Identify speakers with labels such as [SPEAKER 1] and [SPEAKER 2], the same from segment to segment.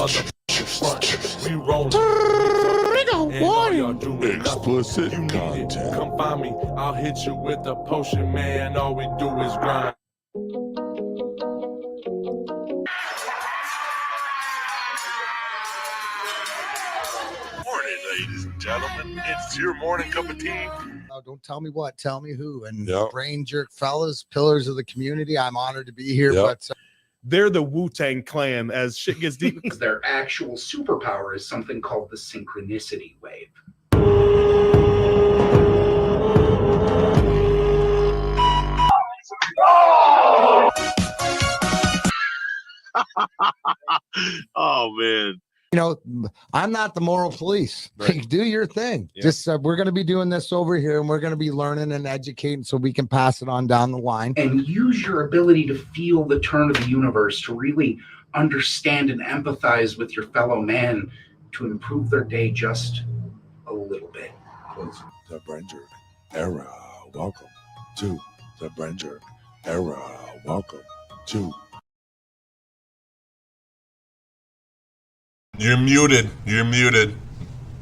[SPEAKER 1] front. We rolling. And all y'all doing
[SPEAKER 2] explicit
[SPEAKER 1] you need
[SPEAKER 2] content.
[SPEAKER 1] it. Come find me. I'll hit you with the potion, man. All we do is grind.
[SPEAKER 2] Morning, ladies and gentlemen. It's your morning cup of tea.
[SPEAKER 3] Don't tell me what, tell me who. And
[SPEAKER 2] Yep.
[SPEAKER 3] brain jerk fellas, pillars of the community. I'm honored to be here,
[SPEAKER 2] Yep.
[SPEAKER 3] but
[SPEAKER 4] They're the Wu-Tang Clan as shit gets deep.
[SPEAKER 5] Their actual superpower is something called the synchronicity wave.
[SPEAKER 2] Oh, man.
[SPEAKER 3] you know, I'm not the moral police.
[SPEAKER 4] Right.
[SPEAKER 3] Like, do your thing.
[SPEAKER 4] Yeah.
[SPEAKER 3] Just we're going to be doing this over here, and we're going to be learning and educating so we can pass it on down the line.
[SPEAKER 5] And use your ability to feel the turn of the universe to really understand and empathize with your fellow man to improve their day just a little bit.
[SPEAKER 2] The Branger era. Welcome to the Branger era. Welcome to.
[SPEAKER 6] You're muted. You're muted.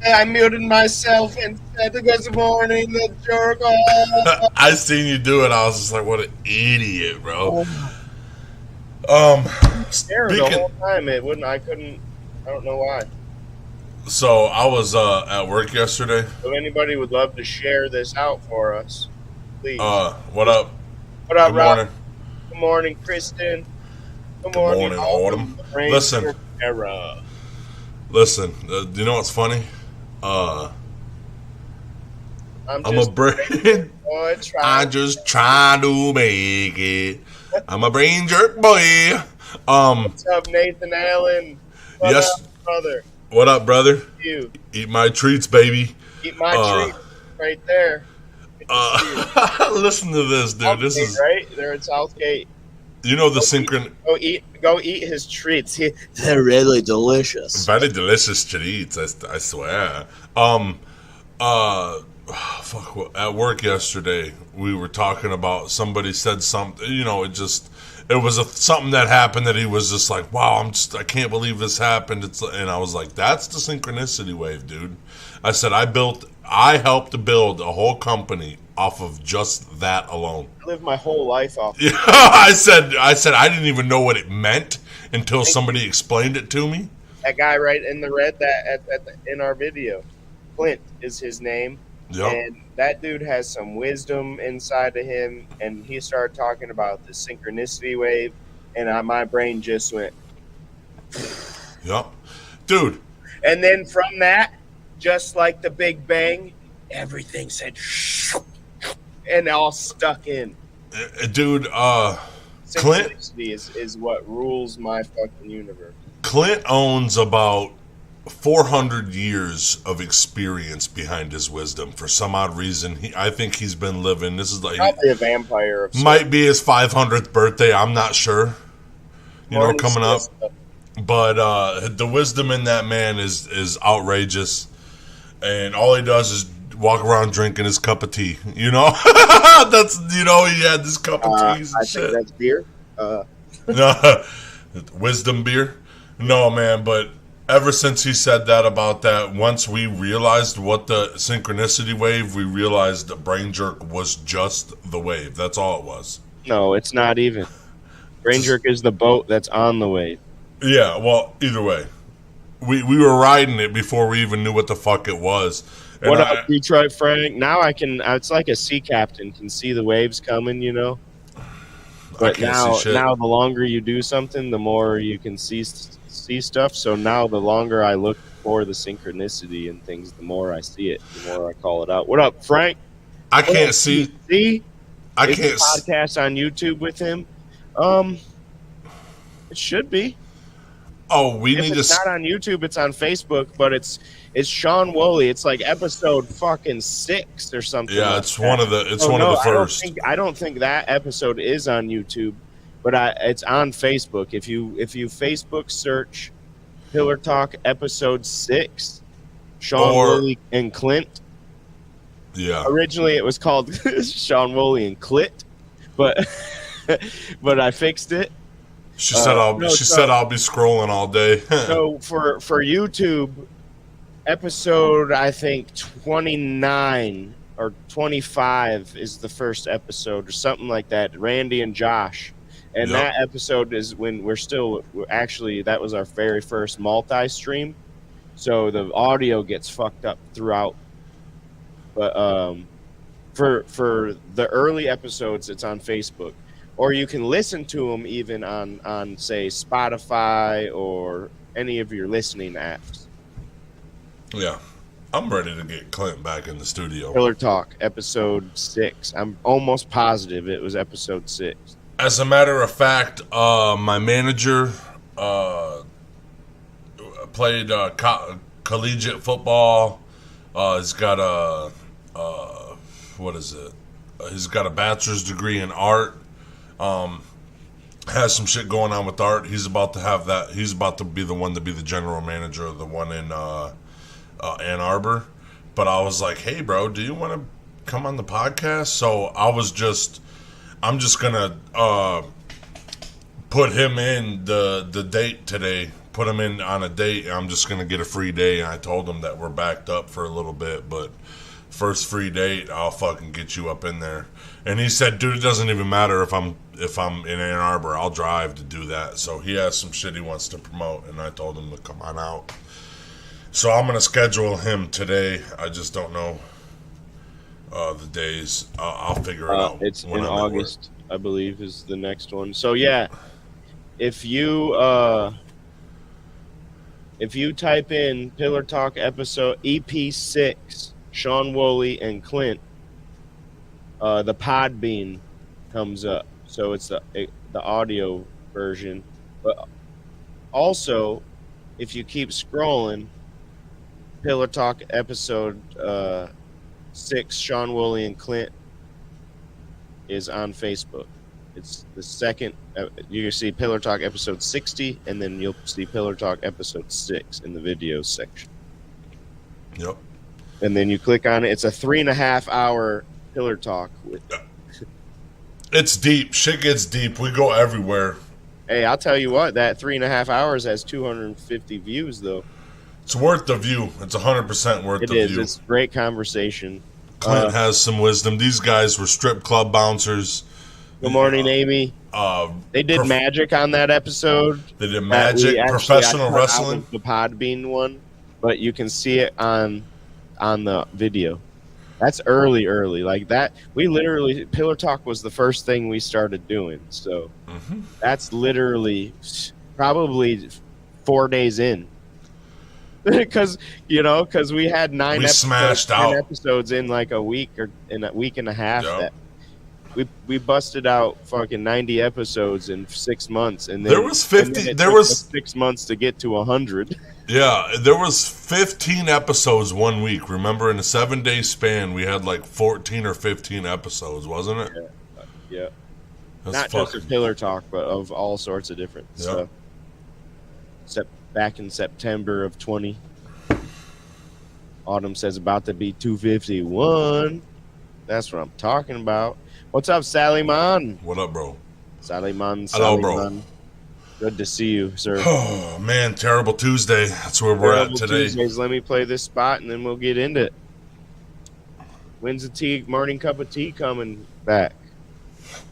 [SPEAKER 7] I muted myself and said good morning, the jerk off.
[SPEAKER 6] I seen you do it. I was just like, what an idiot, bro.
[SPEAKER 7] There the
[SPEAKER 6] Speaking,
[SPEAKER 7] whole time it wouldn't. I don't know why.
[SPEAKER 6] so I was at work yesterday.
[SPEAKER 7] If anybody would love to share this out for us, please.
[SPEAKER 6] What up?
[SPEAKER 7] What up,
[SPEAKER 6] Good
[SPEAKER 7] Rob?
[SPEAKER 6] morning.
[SPEAKER 7] Good morning, Kristen. Good
[SPEAKER 6] Good
[SPEAKER 7] morning,
[SPEAKER 6] morning, Autumn.
[SPEAKER 7] Ranger
[SPEAKER 6] Listen.
[SPEAKER 7] Era.
[SPEAKER 6] Listen, do you know what's funny? I'm a
[SPEAKER 7] just
[SPEAKER 6] brain.
[SPEAKER 7] boy,
[SPEAKER 6] I'm just trying to make it. I'm a brain jerk boy.
[SPEAKER 7] What's up, Nathan Allen? What
[SPEAKER 6] Yes.
[SPEAKER 7] up, brother?
[SPEAKER 6] What up, brother?
[SPEAKER 7] You
[SPEAKER 6] Eat my treats, baby.
[SPEAKER 7] eat my treat right there.
[SPEAKER 6] Listen to this, dude. This
[SPEAKER 7] Southgate,
[SPEAKER 6] is,
[SPEAKER 7] right there in Southgate.
[SPEAKER 6] you know, the synchron.
[SPEAKER 7] Go eat his treats. They're really delicious.
[SPEAKER 6] Very delicious treats, I swear. Fuck. At work yesterday, we were talking about somebody said something. You know, it was something that happened that he was just like, wow, I can't believe this happened. And I was like, that's the synchronicity wave, dude. I said, I helped to build a whole company off of just that alone.
[SPEAKER 7] I lived my whole life off.
[SPEAKER 6] Yeah, I said I didn't even know what it meant until somebody explained it to me.
[SPEAKER 7] That guy right in the red in our video, Clint is his name.
[SPEAKER 6] Yep.
[SPEAKER 7] And that dude has some wisdom inside of him. And he started talking about the synchronicity wave, and my brain just went.
[SPEAKER 6] Yep. Dude.
[SPEAKER 7] And then from that, just like the Big Bang, everything said, and all stuck in.
[SPEAKER 6] Dude, Clint
[SPEAKER 7] Synchronicity is what rules my fucking universe.
[SPEAKER 6] Clint owns about 400 years of experience behind his wisdom. For some odd reason, I think he's been living. This is like
[SPEAKER 7] Probably a vampire.
[SPEAKER 6] Might be his 500th birthday. I'm not sure. Coming up. But the wisdom in that man is outrageous, and all he does is walk around drinking his cup of tea. That's he had this cup of teas and
[SPEAKER 7] I
[SPEAKER 6] shit.
[SPEAKER 7] think that's beer.
[SPEAKER 6] No, wisdom beer. No, man, but ever since he said that about that, once we realized what the synchronicity wave, we realized that brain jerk was just the wave. That's all it was.
[SPEAKER 7] No, it's not even. Brain jerk is the boat that's on the wave.
[SPEAKER 6] Yeah, well, either way. We were riding it before we even knew what the fuck it was. And
[SPEAKER 7] What up, Detroit Frank? Now I can. It's like a sea captain can see the waves coming, But now the longer you do something, the more you can see stuff. So now the longer I look for the synchronicity and things, the more I see it, the more I call it out. What up, Frank?
[SPEAKER 6] I can't see.
[SPEAKER 7] See?
[SPEAKER 6] I
[SPEAKER 7] Is
[SPEAKER 6] can't.
[SPEAKER 7] the podcast on YouTube with him. It should be.
[SPEAKER 6] Oh, we
[SPEAKER 7] If
[SPEAKER 6] need
[SPEAKER 7] it's
[SPEAKER 6] to.
[SPEAKER 7] not on YouTube, it's on Facebook, but it's Sean Woolley. It's like episode fucking 6 or something.
[SPEAKER 6] Yeah,
[SPEAKER 7] like
[SPEAKER 6] it's
[SPEAKER 7] that.
[SPEAKER 6] one of the first.
[SPEAKER 7] I don't think that episode is on YouTube, but it's on Facebook. If you Facebook search Pillar Talk episode 6, Sean Woolley and Clint.
[SPEAKER 6] Yeah.
[SPEAKER 7] Originally, it was called Sean Woolley and Clit, but I fixed it.
[SPEAKER 6] She said I'll be scrolling all day.
[SPEAKER 7] So for YouTube, episode I think 29 or 25 is the first episode or something like that. Randy and Josh. And that episode is when that was our very first multi-stream. So the audio gets fucked up throughout. But for the early episodes, it's on Facebook. Or you can listen to them even on say, Spotify or any of your listening apps.
[SPEAKER 6] Yeah. I'm ready to get Clint back in the studio.
[SPEAKER 7] Pillar Talk, episode 6. I'm almost positive it was episode 6.
[SPEAKER 6] As a matter of fact, my manager played collegiate football. He's got he's got a bachelor's degree in art. Has some shit going on with art. He's about to have that. He's about to be the one to be the general manager of the one in Ann Arbor. But I was like, hey, bro, do you want to come on the podcast? So I'm just gonna put him in the date today. Put him in on a date. I'm just gonna get a free day. And I told him that we're backed up for a little bit, but first free date, I'll fucking get you up in there. And he said, dude, it doesn't even matter if I'm in Ann Arbor. I'll drive to do that. So he has some shit he wants to promote, and I told him to come on out. So I'm gonna schedule him today. I just don't know the days. I'll figure it out.
[SPEAKER 7] It's in August, I believe, is the next one. So yeah, if you type in Pillar Talk episode EP6, Sean Woolley and Clint, the Podbean comes up. So it's the audio version. But also, if you keep scrolling, Pillar Talk episode 6, Sean Woolley and Clint is on Facebook. It's the second. You can see Pillar Talk episode 60, and then you'll see Pillar Talk episode 6 in the videos section.
[SPEAKER 6] Yep.
[SPEAKER 7] And then you click on it. It's a 3.5 hour Pillar Talk.
[SPEAKER 6] It's deep. Shit gets deep. We go everywhere.
[SPEAKER 7] Hey, I'll tell you what. That 3.5 hours has 250 views, though.
[SPEAKER 6] It's worth the view. It's 100% worth the view.
[SPEAKER 7] It is. It's great conversation.
[SPEAKER 6] Clint has some wisdom. These guys were strip club bouncers.
[SPEAKER 7] Good morning, Amy. They did magic on that episode.
[SPEAKER 6] They did magic, professional wrestling.
[SPEAKER 7] The Podbean one, but you can see it on the video. That's early. Like that, we literally, Pillar Talk was the first thing we started doing. So that's literally probably 4 days in. Because we had 9 episodes in like a week or in a week and a half. Yep. That we busted out fucking 90 episodes in 6 months, and then
[SPEAKER 6] there was 50. There was
[SPEAKER 7] 6 months to get to 100.
[SPEAKER 6] Yeah, there was 15 episodes 1 week. Remember, in a 7-day span, we had like 14 or 15 episodes, wasn't it?
[SPEAKER 7] Yeah. Not just of Pillar Talk, but of all sorts of different stuff. Back in September of 20. Autumn says about to be 251. That's what I'm talking about. What's up, Sally Mon?
[SPEAKER 6] What up, bro?
[SPEAKER 7] Sally Mon.
[SPEAKER 6] Hello, bro.
[SPEAKER 7] Good to see you, sir.
[SPEAKER 6] Oh, man, terrible Tuesday. That's where we're at today.
[SPEAKER 7] Tuesdays. Let me play this spot, and then we'll get into it. When's the morning cup of tea coming back?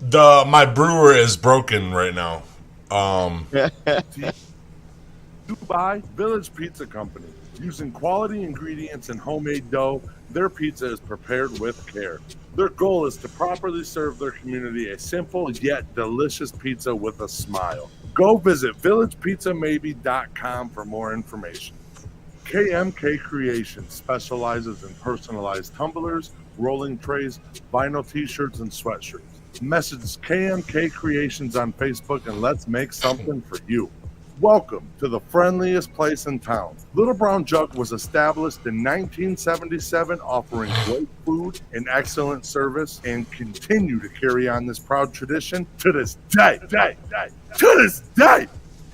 [SPEAKER 6] My brewer is broken right now.
[SPEAKER 1] Dubai Village Pizza Company. Using quality ingredients and homemade dough, their pizza is prepared with care. Their goal is to properly serve their community a simple yet delicious pizza with a smile. Go visit villagepizzamaybee.com for more information. KMK Creations specializes in personalized tumblers, rolling trays, vinyl t-shirts, and sweatshirts. Message KMK Creations on Facebook and let's make something for you. Welcome to the friendliest place in town. Little Brown Jug was established in 1977, offering great food and excellent service, and continue to carry on this proud tradition to this day. To this day!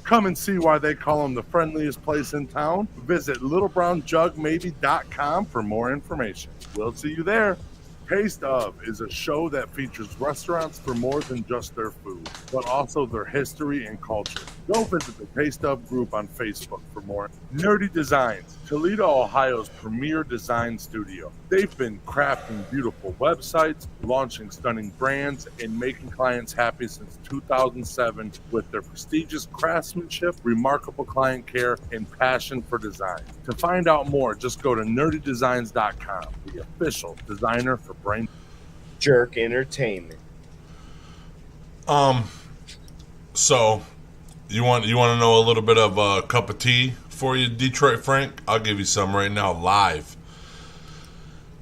[SPEAKER 1] Come and see why they call them the friendliest place in town. Visit littlebrownjugmaybe.com for more information. We'll see you there. Taste of is a show that features restaurants for more than just their food, but also their history and culture. Go visit the Taste of group on Facebook for more. Nerdy Designs, Toledo, Ohio's premier design studio. They've been crafting beautiful websites, launching stunning brands, and making clients happy since 2007 with their prestigious craftsmanship, remarkable client care, and passion for design. To find out more, just go to nerdydesigns.com, the official designer for Brain
[SPEAKER 7] Jerk Entertainment.
[SPEAKER 6] So you want to know a little bit of a cup of tea for you, Detroit Frank? I'll give you some right now, live.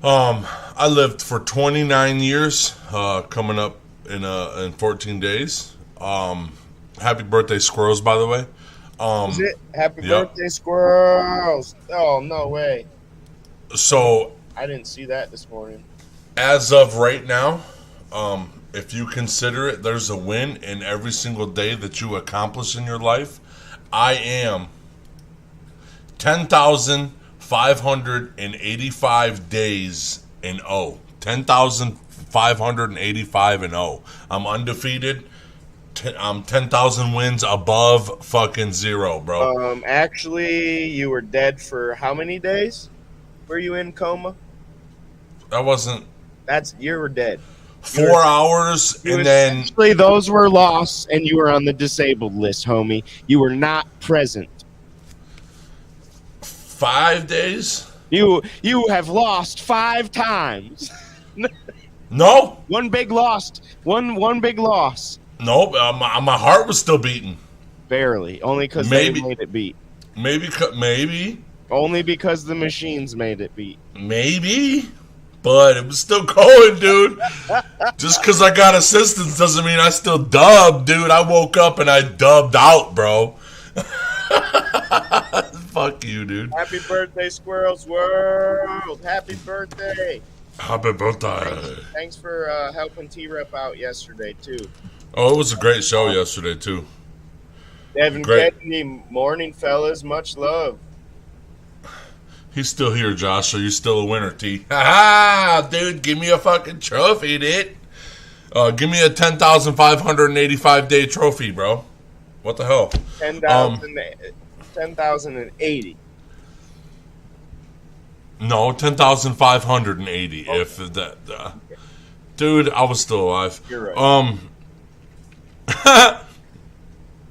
[SPEAKER 6] I lived for 29 years, coming up in 14 days. Happy birthday, squirrels, by the way.
[SPEAKER 7] Is it? Happy birthday, squirrels! Oh, no way.
[SPEAKER 6] So
[SPEAKER 7] I didn't see that this morning.
[SPEAKER 6] as of right now, if you consider it, there's a win in every single day that you accomplish in your life. I am 10,585 days in O. 10,585 and O. I'm undefeated. I'm 10,000 wins above fucking zero, bro.
[SPEAKER 7] Actually, you were dead for how many days? Were you in coma?
[SPEAKER 6] That wasn't
[SPEAKER 7] You were dead.
[SPEAKER 6] 4 hours, and then
[SPEAKER 7] Actually, those were lost, and you were on the disabled list, homie. You were not present.
[SPEAKER 6] 5 days.
[SPEAKER 7] You have lost 5 times.
[SPEAKER 6] No,
[SPEAKER 7] One big loss. One big loss.
[SPEAKER 6] no. My heart was still beating.
[SPEAKER 7] Barely. Only because they
[SPEAKER 6] Maybe.
[SPEAKER 7] made it beat.
[SPEAKER 6] Maybe.
[SPEAKER 7] Only because the machines made it beat.
[SPEAKER 6] Maybe, but it was still going, dude. Just because I got assistance doesn't mean I still dubbed, dude. I woke up and I dubbed out, bro. Fuck you, dude.
[SPEAKER 7] Happy birthday, Squirrels World. Happy birthday.
[SPEAKER 6] Happy birthday.
[SPEAKER 7] Thanks for helping T-Rep out yesterday, too.
[SPEAKER 6] Oh, it was a great show yesterday, too.
[SPEAKER 7] Devin
[SPEAKER 6] Great.
[SPEAKER 7] Kennedy, morning, fellas. Much love.
[SPEAKER 6] He's still here, Josh, so you're still a winner, T. Ha-ha! Dude, give me a fucking trophy, dude. Give me a 10,585 day trophy, bro. What the hell?
[SPEAKER 7] 10,080.
[SPEAKER 6] No, 10,580. If that, dude, I was still alive.
[SPEAKER 7] You're right.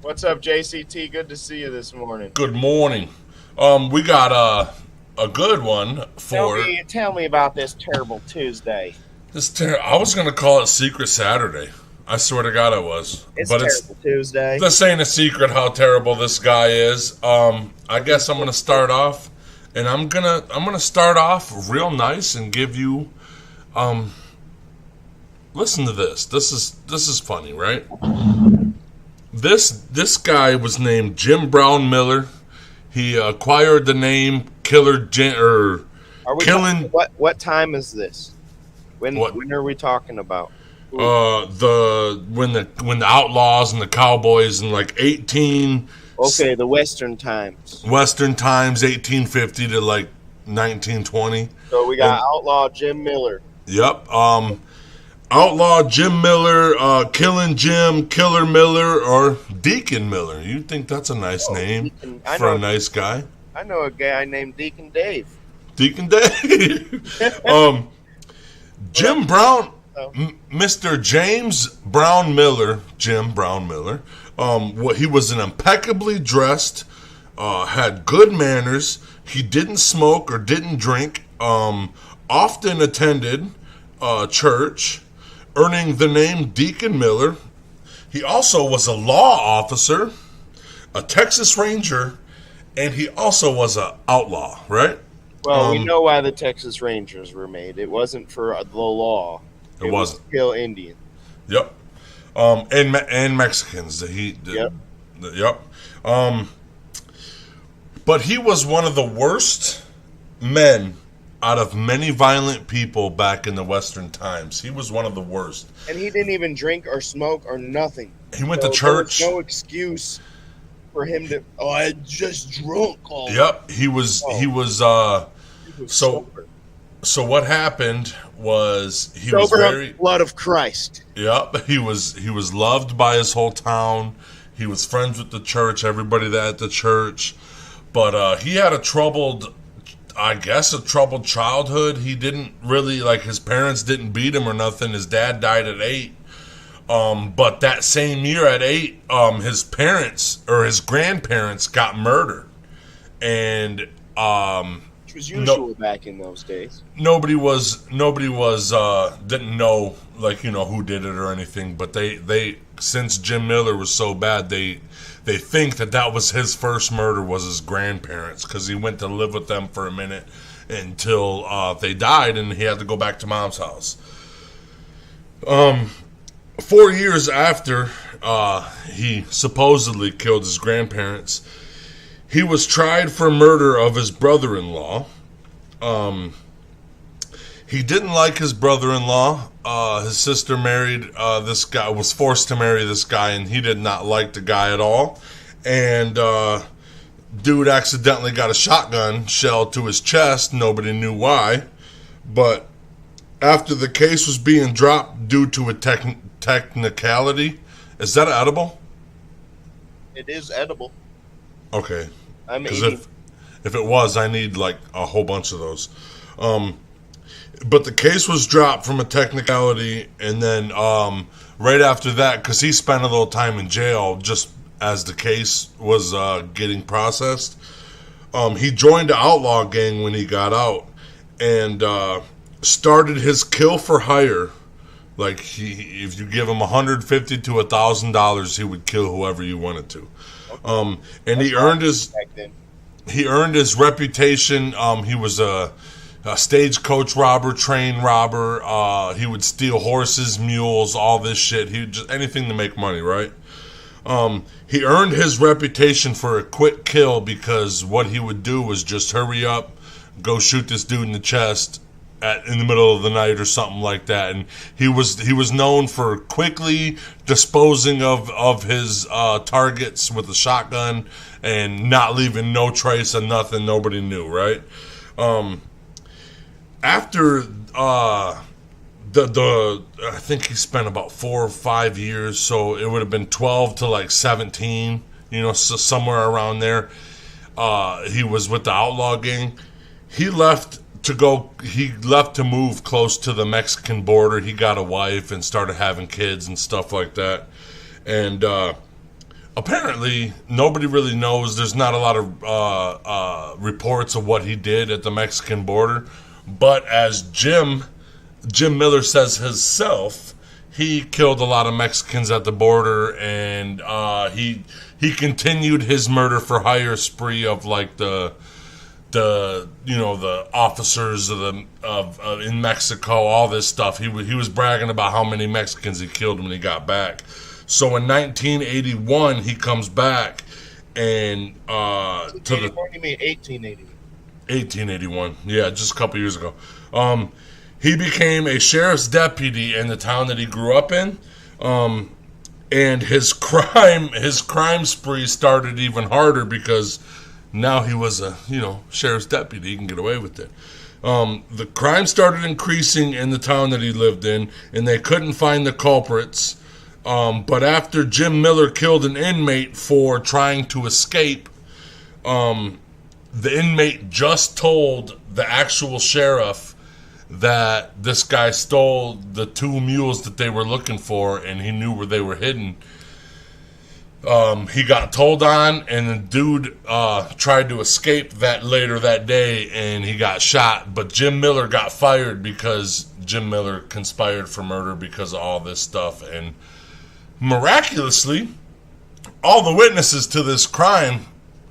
[SPEAKER 7] What's up, JCT? Good to see you this morning.
[SPEAKER 6] Good morning. We got a good one for
[SPEAKER 7] Tell me about this terrible Tuesday.
[SPEAKER 6] this. I was gonna call it Secret Saturday. I swear to God, I was.
[SPEAKER 7] It's
[SPEAKER 6] but
[SPEAKER 7] terrible Tuesday.
[SPEAKER 6] This ain't a secret how terrible this guy is. I guess I'm gonna start off, and I'm gonna start off real nice and give you. Listen to this. This is funny, right? This guy was named Jim Brown Miller. He acquired the name Killing.
[SPEAKER 7] What time is this? When are we talking about?
[SPEAKER 6] When the Outlaws and the Cowboys in like 18.
[SPEAKER 7] Okay, the Western times.
[SPEAKER 6] Western times 1850 to like 1920.
[SPEAKER 7] So we got Outlaw Jim Miller.
[SPEAKER 6] Yep. Outlaw Jim Miller, Killing Jim, Killer Miller, or Deacon Miller. You'd think that's a nice name for a nice guy.
[SPEAKER 7] I know a guy named Deacon Dave.
[SPEAKER 6] Deacon Dave. Jim Brown, Mr. James Brown Miller, Jim Brown Miller. He was an impeccably dressed, had good manners. He didn't smoke or didn't drink. Often attended church, earning the name Deacon Miller. He also was a law officer, a Texas Ranger, and he also was an outlaw, right?
[SPEAKER 7] Well, we know why the Texas Rangers were made. It wasn't for the law.
[SPEAKER 6] It wasn't.
[SPEAKER 7] Was to kill Indians.
[SPEAKER 6] Yep. And Mexicans. Yep. But he was one of the worst men out of many violent people back in the Western times. He was one of the worst.
[SPEAKER 7] And he didn't even drink or smoke or nothing.
[SPEAKER 6] He went to church.
[SPEAKER 7] There was no excuse for him to. Oh, I just drunk.
[SPEAKER 6] Yep. He was. So
[SPEAKER 7] sober.
[SPEAKER 6] So what happened was he was
[SPEAKER 7] Sober
[SPEAKER 6] very
[SPEAKER 7] up blood of Christ.
[SPEAKER 6] Yep, he was loved by his whole town. He was friends with the church, everybody that at the church. But he had a troubled childhood. He didn't really, like, his parents didn't beat him or nothing. His dad died at 8. But that same year at 8, his parents or his grandparents got murdered. And
[SPEAKER 7] which was usual back in those days.
[SPEAKER 6] Nobody didn't know, like, who did it or anything, but they since Jim Miller was so bad, they think that was his first murder, was his grandparents, because he went to live with them for a minute until they died and he had to go back to mom's house. 4 years after he supposedly killed his grandparents, he was tried for murder of his brother-in-law. He didn't like his brother-in-law. His sister married this guy, was forced to marry this guy, and he did not like the guy at all. And dude accidentally got a shotgun shell to his chest. Nobody knew why. But after the case was being dropped due to a technicality, is that edible?
[SPEAKER 7] It is edible.
[SPEAKER 6] Okay.
[SPEAKER 7] Because
[SPEAKER 6] if it was, I need like a whole bunch of those. But the case was dropped from a technicality, and then right after that, because he spent a little time in jail just as the case was getting processed, he joined the outlaw gang when he got out and started his kill for hire. Like, if you give him $150 to $1,000, he would kill whoever you wanted to. And he earned his reputation. He was a stagecoach robber, train robber. He would steal horses, mules, all this shit. He would just anything to make money, right? He earned his reputation for a quick kill because what he would do was just hurry up, go shoot this dude in the chest in the middle of the night or something like that. And he was known for quickly disposing of his targets with a shotgun and not leaving no trace of nothing. Nobody knew, right? After I think he spent about 4 or 5 years, so it would have been 12 to like 17, so somewhere around there. He was with the outlaw gang. He left to move close to the Mexican border. He got a wife and started having kids and stuff like that. And apparently, nobody really knows. There's not a lot of reports of what he did at the Mexican border. But as Jim Miller says himself, he killed a lot of Mexicans at the border, and he continued his murder for hire spree of like the officers in Mexico, all this stuff. He was bragging about how many Mexicans he killed when he got back. So in 1981, he comes back and to the
[SPEAKER 7] 1881.
[SPEAKER 6] 1881, yeah, just a couple years ago. He became a sheriff's deputy in the town that he grew up in, and his crime spree started even harder because now he was a sheriff's deputy. He can get away with it. The crime started increasing in the town that he lived in, and they couldn't find the culprits. But after Jim Miller killed an inmate for trying to escape, the inmate just told the actual sheriff that this guy stole the 2 mules that they were looking for, and he knew where they were hidden. He got told on, and the dude tried to escape later that day, and he got shot. But Jim Miller got fired because Jim Miller conspired for murder because of all this stuff. And miraculously, all the witnesses to this crime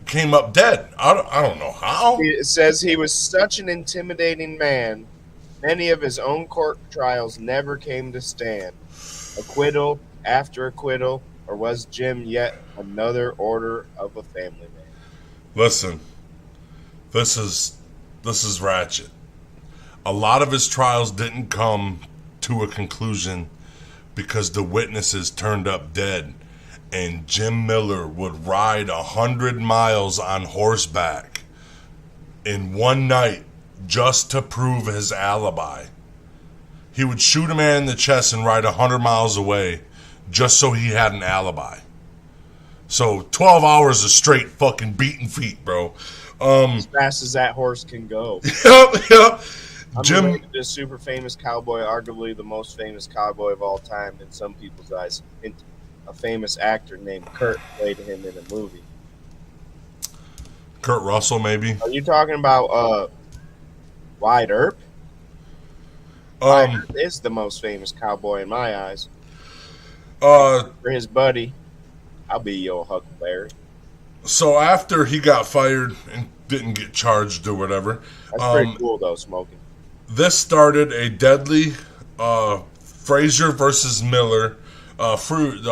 [SPEAKER 6] came up dead. I don't know how.
[SPEAKER 7] It says he was such an intimidating man, many of his own court trials never came to stand. Acquittal after acquittal, or was Jim yet another order of a family man?
[SPEAKER 6] Listen, this is ratchet. A lot of his trials didn't come to a conclusion because the witnesses turned up dead. And Jim Miller would ride 100 miles on horseback in one night just to prove his alibi. He would shoot a man in the chest and ride 100 miles away just so he had an alibi. So 12 hours of straight fucking beating feet, bro.
[SPEAKER 7] As fast as that horse can go.
[SPEAKER 6] Yep.
[SPEAKER 7] I'm
[SPEAKER 6] Jim,
[SPEAKER 7] related to a super famous cowboy, arguably the most famous cowboy of all time in some people's eyes. A famous actor named Kurt played him in a movie.
[SPEAKER 6] Kurt Russell, maybe.
[SPEAKER 7] Are you talking about Wyatt Earp? Wyatt Earp is the most famous cowboy in my eyes. For his buddy, I'll be your Huckleberry.
[SPEAKER 6] So after he got fired and didn't get charged or whatever,
[SPEAKER 7] that's pretty cool though. Smoking.
[SPEAKER 6] This started a deadly Frazier versus Miller feud.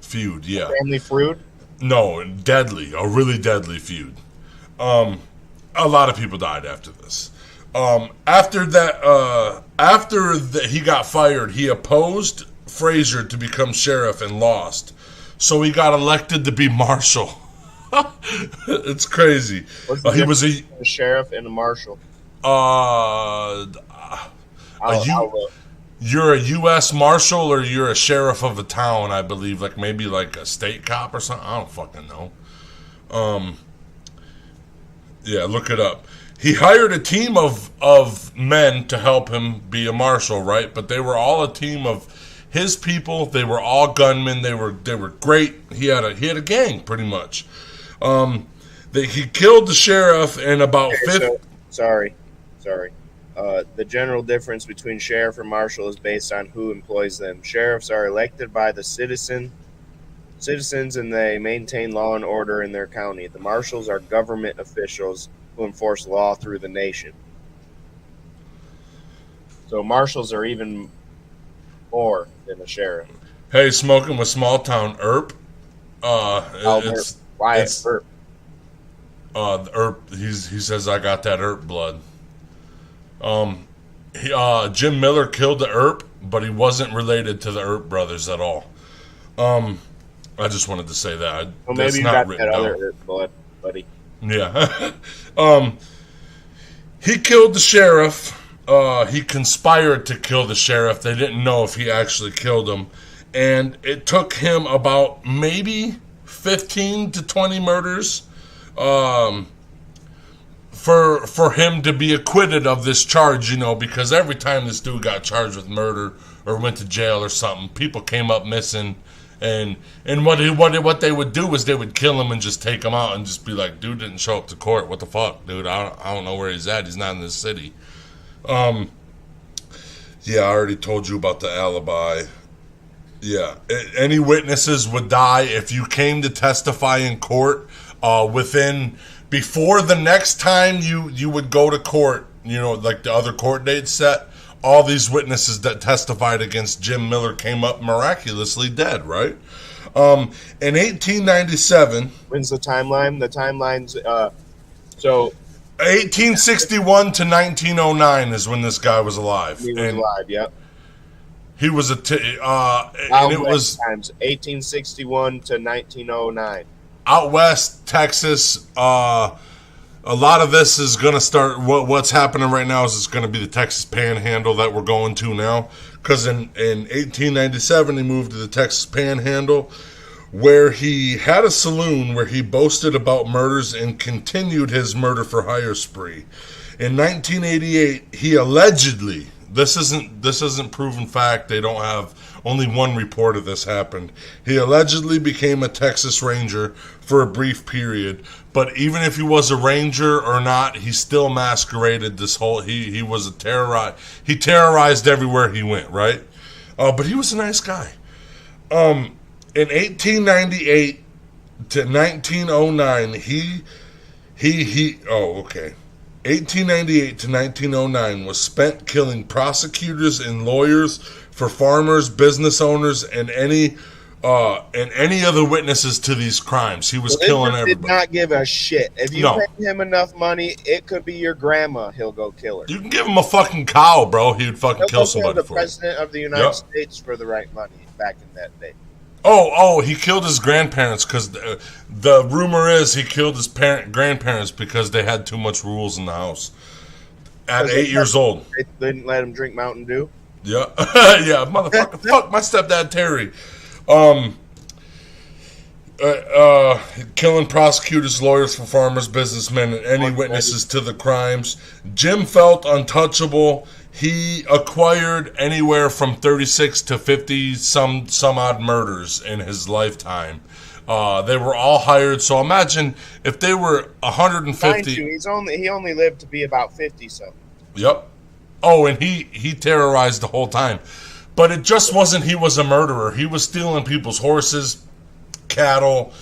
[SPEAKER 6] Feud, yeah.
[SPEAKER 7] Family feud.
[SPEAKER 6] No, deadly, a really deadly feud. A lot of people died after this. After he got fired, he opposed Frazier to become sheriff and lost. So he got elected to be marshal. It's crazy. He was a
[SPEAKER 7] sheriff and a marshal.
[SPEAKER 6] You're a U.S. marshal or you're a sheriff of a town, I believe, like maybe like a state cop or something. I don't fucking know. Yeah, look it up. He hired a team of men to help him be a marshal, right? But they were all a team of his people. They were all gunmen. They were great. He had a gang pretty much. He killed the sheriff and about 50.
[SPEAKER 7] Sorry. The general difference between sheriff and marshal is based on who employs them. Sheriffs are elected by the citizens and they maintain law and order in their county. The marshals are government officials who enforce law through the nation. So marshals are even more than a sheriff.
[SPEAKER 6] Hey, smoking with small town Earp.
[SPEAKER 7] Wyatt Earp.
[SPEAKER 6] Earp. He says I got that Earp blood. Jim Miller killed the Earp, but he wasn't related to the Earp brothers at all. I just wanted to say that.
[SPEAKER 7] Well, maybe you got that other Earp blood, buddy.
[SPEAKER 6] Yeah. He killed the sheriff. He conspired to kill the sheriff. They didn't know if he actually killed him. And it took him about maybe 15 to 20 murders for him to be acquitted of this charge, because every time this dude got charged with murder or went to jail or something, people came up missing. And what they would do is they would kill him and just take him out and just be like, dude didn't show up to court. What the fuck, dude? I don't know where he's at. He's not in this city. Yeah, I already told you about the alibi. Yeah, any witnesses would die if you came to testify in court before the next time you would go to court, like the other court dates set. All these witnesses that testified against Jim Miller came up miraculously dead, right? In 1897...
[SPEAKER 7] When's the timeline? The timeline's...
[SPEAKER 6] 1861 to 1909 is when this guy was alive.
[SPEAKER 7] He was alive, yep.
[SPEAKER 6] He was and it was...
[SPEAKER 7] Times, 1861 to 1909.
[SPEAKER 6] Out west, Texas... a lot of this is going to start, what's happening right now is it's going to be the Texas Panhandle that we're going to now. Because in 1897, he moved to the Texas Panhandle, where he had a saloon where he boasted about murders and continued his murder for hire spree. In 1988, he allegedly, this isn't proven fact, they don't have, only one report of this happened. He allegedly became a Texas Ranger for a brief period, but even if he was a Ranger or not, he still masqueraded this whole, he was a he terrorized everywhere he went, right? But he was a nice guy. In 1898 to 1909, 1898 to 1909 was spent killing prosecutors and lawyers for farmers, business owners, and any other witnesses to these crimes. He was killing everybody.
[SPEAKER 7] Did not give a shit. If you pay him enough money, it could be your grandma. He'll go kill her.
[SPEAKER 6] You can give him a fucking cow, bro. He would fucking kill somebody
[SPEAKER 7] the
[SPEAKER 6] for
[SPEAKER 7] president of the United States for the right money back in that day.
[SPEAKER 6] Oh, he killed his grandparents because the rumor is he killed his grandparents because they had too much rules in the house. At 8 years old.
[SPEAKER 7] They didn't let him drink Mountain Dew?
[SPEAKER 6] Yeah. Yeah, motherfucker. Fuck my stepdad, Terry. Killing prosecutors, lawyers for farmers, businessmen, and any witnesses to the crimes. Jim felt untouchable. He acquired anywhere from 36 to 50 some odd murders in his lifetime. They were all hired. So imagine if they were 150.
[SPEAKER 7] He only lived to be about 50 something.
[SPEAKER 6] Yep. Oh, and he terrorized the whole time. But it just wasn't he was a murderer. He was stealing people's horses, cattle,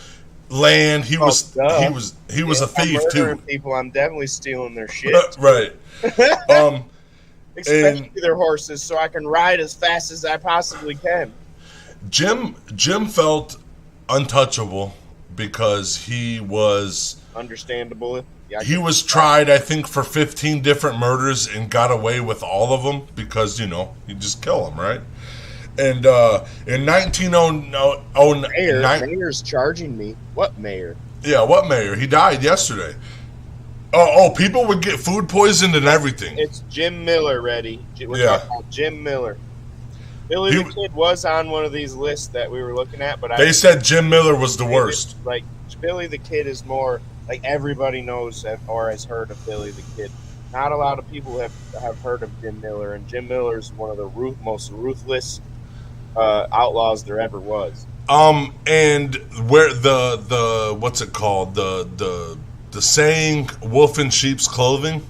[SPEAKER 6] land. He was a thief too.
[SPEAKER 7] People, I'm definitely stealing their shit.
[SPEAKER 6] Right.
[SPEAKER 7] Especially their horses, so I can ride as fast as I possibly can.
[SPEAKER 6] Jim felt untouchable because he was
[SPEAKER 7] understandable. Yeah,
[SPEAKER 6] he was tried, I think, for 15 different murders and got away with all of them because, you just kill them, right? And in 1909...
[SPEAKER 7] Mayor's charging me. What mayor?
[SPEAKER 6] Yeah, what mayor? He died yesterday. Oh, people would get food poisoned and everything.
[SPEAKER 7] It's Jim Miller, Reddy. We're talking about Jim Miller. Billy the Kid was on one of these lists that we were looking at, but
[SPEAKER 6] they said Jim Miller was the worst.
[SPEAKER 7] Like, Billy the Kid is more... Like, everybody knows or has heard of Billy the Kid. Not a lot of people have heard of Jim Miller, and Jim Miller is one of the most ruthless outlaws there ever was.
[SPEAKER 6] And where the what's it called? The saying "wolf in sheep's clothing"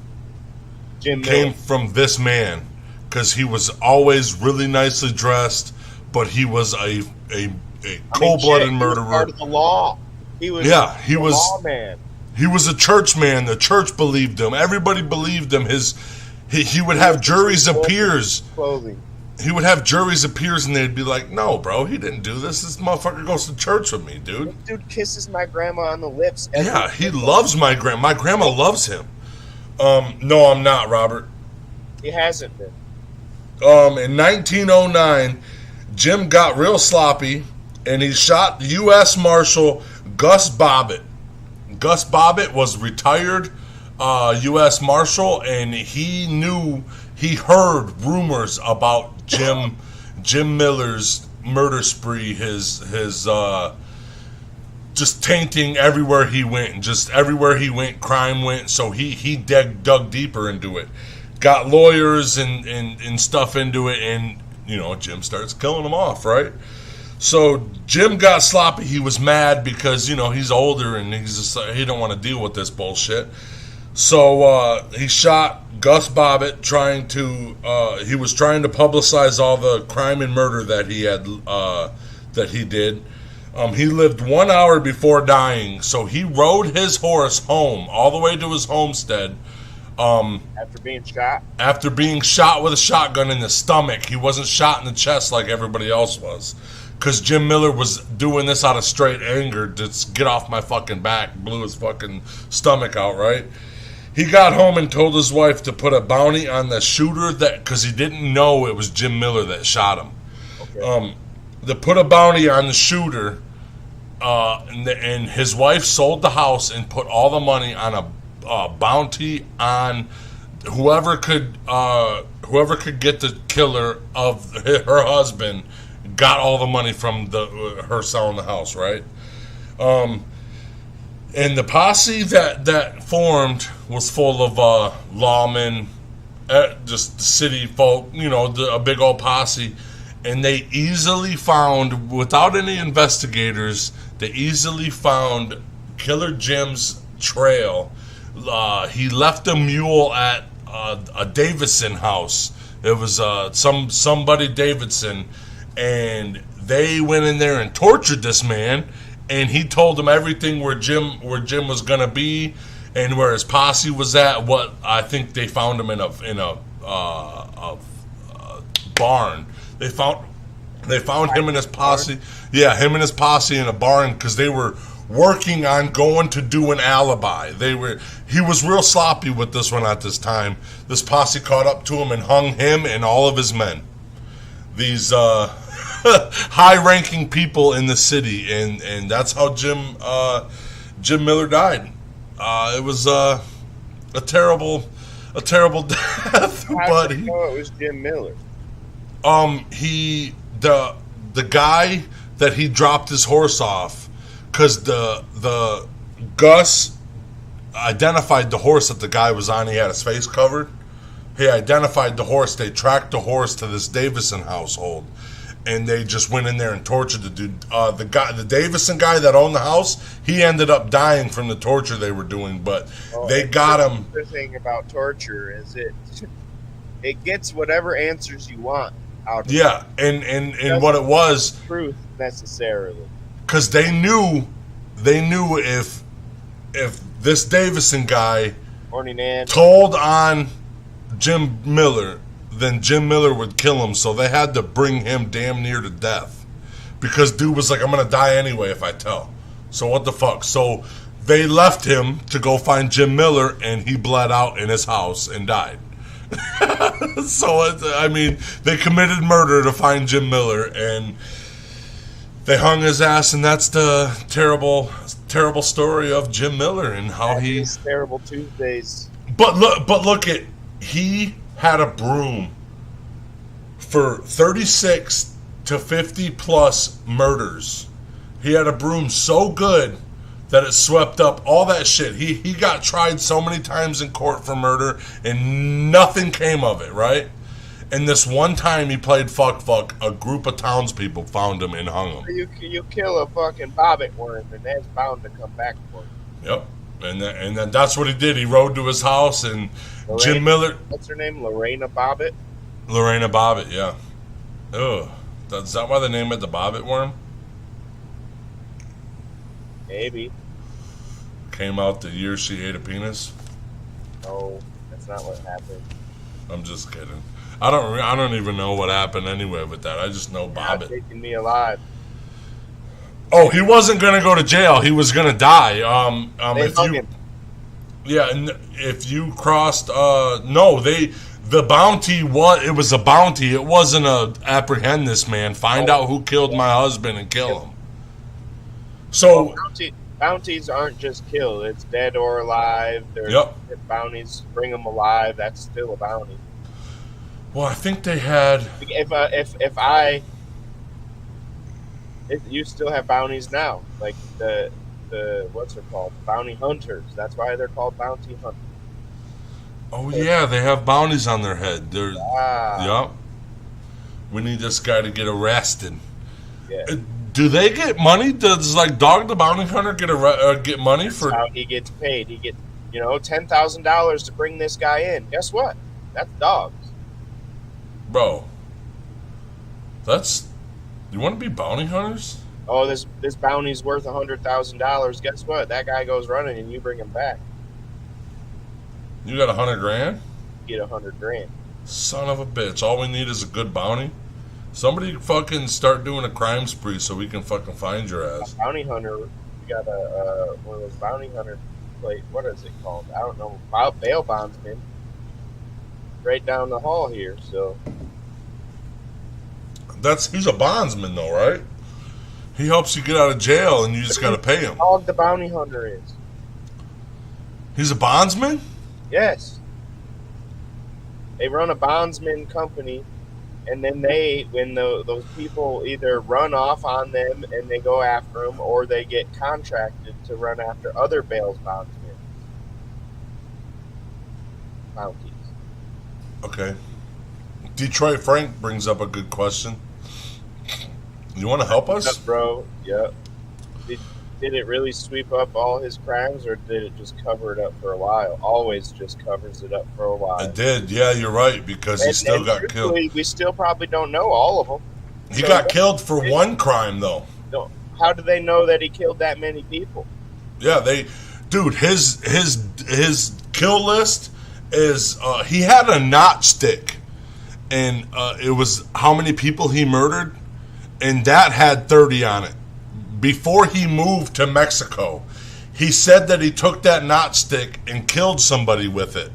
[SPEAKER 6] came from this man because he was always really nicely dressed, but he was a cold-blooded murderer.
[SPEAKER 7] He was part of the law. He was lawman.
[SPEAKER 6] He was a church man. The church believed him. Everybody believed him. He would have juries of peers. He would have juries of peers, and they'd be like, "No, bro, he didn't do this. This motherfucker goes to church with me, dude."
[SPEAKER 7] This dude kisses my grandma on the lips.
[SPEAKER 6] Yeah, he loves my grandma. My grandma loves him. No, I'm not, Robert.
[SPEAKER 7] He hasn't been.
[SPEAKER 6] In 1909, Jim got real sloppy, and he shot U.S. Marshal Gus Bobbitt. Gus Bobbitt was retired U.S. Marshal, and he heard rumors about Jim Miller's murder spree, his just tainting everywhere he went, and just everywhere he went, crime went. So he dug deeper into it, got lawyers and stuff into it, and Jim starts killing them off, right? So Jim got sloppy. He was mad because he's older and he's just he don't want to deal with this bullshit. So he shot Gus Bobbitt, he was trying to publicize all the crime and murder that he did. He lived 1 hour before dying, so he rode his horse home all the way to his homestead.
[SPEAKER 7] After being shot?
[SPEAKER 6] After being shot with a shotgun in the stomach. He wasn't shot in the chest like everybody else was. Because Jim Miller was doing this out of straight anger to get off my fucking back. Blew his fucking stomach out, right? He got home and told his wife to put a bounty on the shooter because he didn't know it was Jim Miller that shot him. Okay. To put a bounty on the shooter, and his wife sold the house and put all the money on a bounty on whoever could get the killer of her husband. Got all the money from her selling the house, right? And the posse that formed was full of lawmen, just city folk, a big old posse. And they easily found, without any investigators, they easily found Killer Jim's trail. He left a mule at a Davidson house. It was somebody Davidson. And they went in there and tortured this man, and he told them everything where Jim was gonna be, and where his posse was at. What I think they found him in a barn. They found him and his posse. Yeah, him and his posse in a barn because they were working on going to do an alibi. He was real sloppy with this one at this time. This posse caught up to him and hung him and all of his men. These high-ranking people in the city, and that's how Jim Miller died. It was a terrible death,
[SPEAKER 7] How did you know it was Jim Miller?
[SPEAKER 6] The guy that he dropped his horse off, because the Gus identified the horse that the guy was on. He had his face covered. He identified the horse. They tracked the horse to this Davison household, and they just went in there and tortured the dude. The Davison guy that owned the house, he ended up dying from the torture they were doing. But they got him.
[SPEAKER 7] The thing about torture is it gets whatever answers you want out of it.
[SPEAKER 6] Yeah, and what it was,
[SPEAKER 7] truth necessarily,
[SPEAKER 6] because they knew if this Davison guy told on Jim Miller, then Jim Miller would kill him. So they had to bring him damn near to death, because dude was like, I'm gonna die anyway if I tell. So what the fuck? So they left him to go find Jim Miller, and he bled out in his house and died. So they committed murder to find Jim Miller, and they hung his ass, and that's the terrible story of Jim Miller and how
[SPEAKER 7] he's terrible Tuesdays.
[SPEAKER 6] But look at, he had a broom for 36 to 50 plus murders. He had a broom so good that it swept up all that shit. He got tried so many times in court for murder, and nothing came of it, right? And this one time he played fuck, a group of townspeople found him and hung him.
[SPEAKER 7] You kill a fucking bobbit worm, and that's bound to come back for you.
[SPEAKER 6] Yep. And then that's what he did. He rode to his house, and Jim Miller...
[SPEAKER 7] What's her name? Lorena Bobbitt?
[SPEAKER 6] Lorena Bobbitt, yeah. Ugh. Is that why they named it the bobbit worm?
[SPEAKER 7] Maybe.
[SPEAKER 6] Came out the year she ate a penis?
[SPEAKER 7] No, that's not what happened.
[SPEAKER 6] I'm just kidding. I don't even know what happened anyway with that. I just know Bobbitt.
[SPEAKER 7] Not taking me alive.
[SPEAKER 6] Oh, he wasn't gonna go to jail. He was gonna die.
[SPEAKER 7] They hung him.
[SPEAKER 6] Yeah, and if you crossed, the bounty was a bounty. It wasn't a apprehend this man, find out who killed my husband and kill him. So
[SPEAKER 7] bounties aren't just kill. It's dead or alive. There's bounties. Bring them alive. That's still a bounty.
[SPEAKER 6] Well, I think they had.
[SPEAKER 7] If you still have bounties now, like the what's it called? Bounty hunters. That's why they're called bounty hunters.
[SPEAKER 6] Oh yeah, they have bounties on their head. Yep. We need this guy to get arrested.
[SPEAKER 7] Yeah.
[SPEAKER 6] Do they get money? Does Dog the Bounty Hunter get money for?
[SPEAKER 7] That's how he gets paid. He gets $10,000 to bring this guy in. Guess what? That's dogs.
[SPEAKER 6] Bro, you want to be bounty hunters?
[SPEAKER 7] Oh, this bounty's worth $100,000. Guess what? That guy goes running, and you bring him back.
[SPEAKER 6] You got $100,000?
[SPEAKER 7] You get $100,000.
[SPEAKER 6] Son of a bitch! All we need is a good bounty. Somebody fucking start doing a crime spree so we can fucking find your ass.
[SPEAKER 7] A bounty hunter. We got one of those bounty hunter plate. What is it called? I don't know. Bail bondsman. Right down the hall here. So.
[SPEAKER 6] He's a bondsman though, right? He helps you get out of jail, and you just got to pay him.
[SPEAKER 7] Dog the bounty hunter is.
[SPEAKER 6] He's a bondsman?
[SPEAKER 7] Yes. They run a bondsman company, and then when those people either run off on them and they go after them, or they get contracted to run after other bail's bondsmen. Bounties.
[SPEAKER 6] Okay. Detroit Frank brings up a good question. You want to help us?
[SPEAKER 7] Bro, yeah. Did it really sweep up all his crimes, or did it just cover it up for a while? Always just covers it up for a while.
[SPEAKER 6] It did, yeah, you're right, because he still got killed.
[SPEAKER 7] We still probably don't know all of them.
[SPEAKER 6] He got killed for one crime, though.
[SPEAKER 7] No, how do they know that he killed that many people?
[SPEAKER 6] Yeah, dude, his kill list is, he had a notchstick, and it was how many people he murdered, and that had 30 on it. Before he moved to Mexico, he said that he took that notchstick and killed somebody with it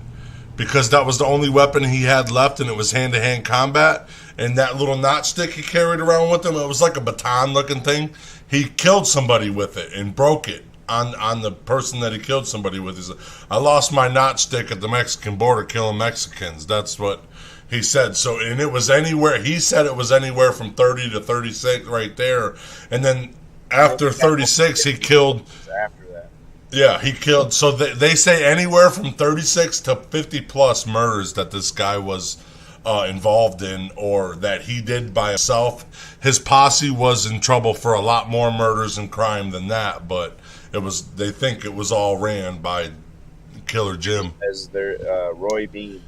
[SPEAKER 6] because that was the only weapon he had left, and it was hand-to-hand combat. and that little notchstick he carried around with him, it was like a baton-looking thing. He killed somebody with it and broke it on the person that he killed somebody with. He said, I lost my notchstick at the Mexican border killing Mexicans. That's what he said. So, and it was anywhere, he said it was anywhere from 30 to 36 right there. And then after 36, he killed...
[SPEAKER 7] After that.
[SPEAKER 6] Yeah, he killed... So they say anywhere from 36 to 50 plus murders that this guy was involved in, or that he did by himself. His posse was in trouble for a lot more murders and crime than that, but they think it was all ran by Killer Jim.
[SPEAKER 7] As their Roy Bean in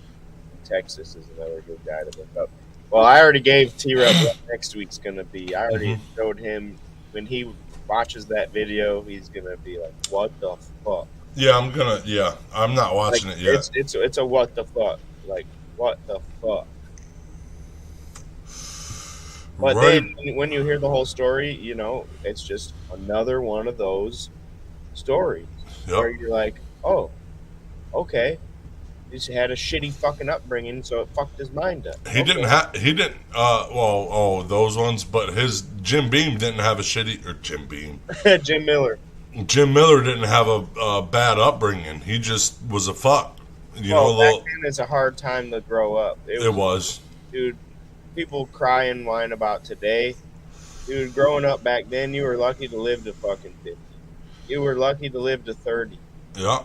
[SPEAKER 7] Texas is another good guy to look up. Well, I already gave T-Rev what next week's going to be. I already showed him when he watches that video, he's going to be like, what the fuck?
[SPEAKER 6] Yeah, I'm not watching it yet.
[SPEAKER 7] It's a what the fuck. Like, what the fuck? But then when you hear the whole story, you know, it's just another one of those stories where you're like, oh, okay. He's had a shitty fucking upbringing, so it fucked his mind up. Those ones, but his Jim Beam didn't have a shitty, or Jim Beam. Jim Miller.
[SPEAKER 6] Jim Miller didn't have a bad upbringing. He just was a fuck. Back
[SPEAKER 7] then it's a hard time to grow up.
[SPEAKER 6] It was.
[SPEAKER 7] Dude, people cry and whine about today. Dude, growing up back then, you were lucky to live to fucking 50. You were lucky to live to 30.
[SPEAKER 6] Yeah.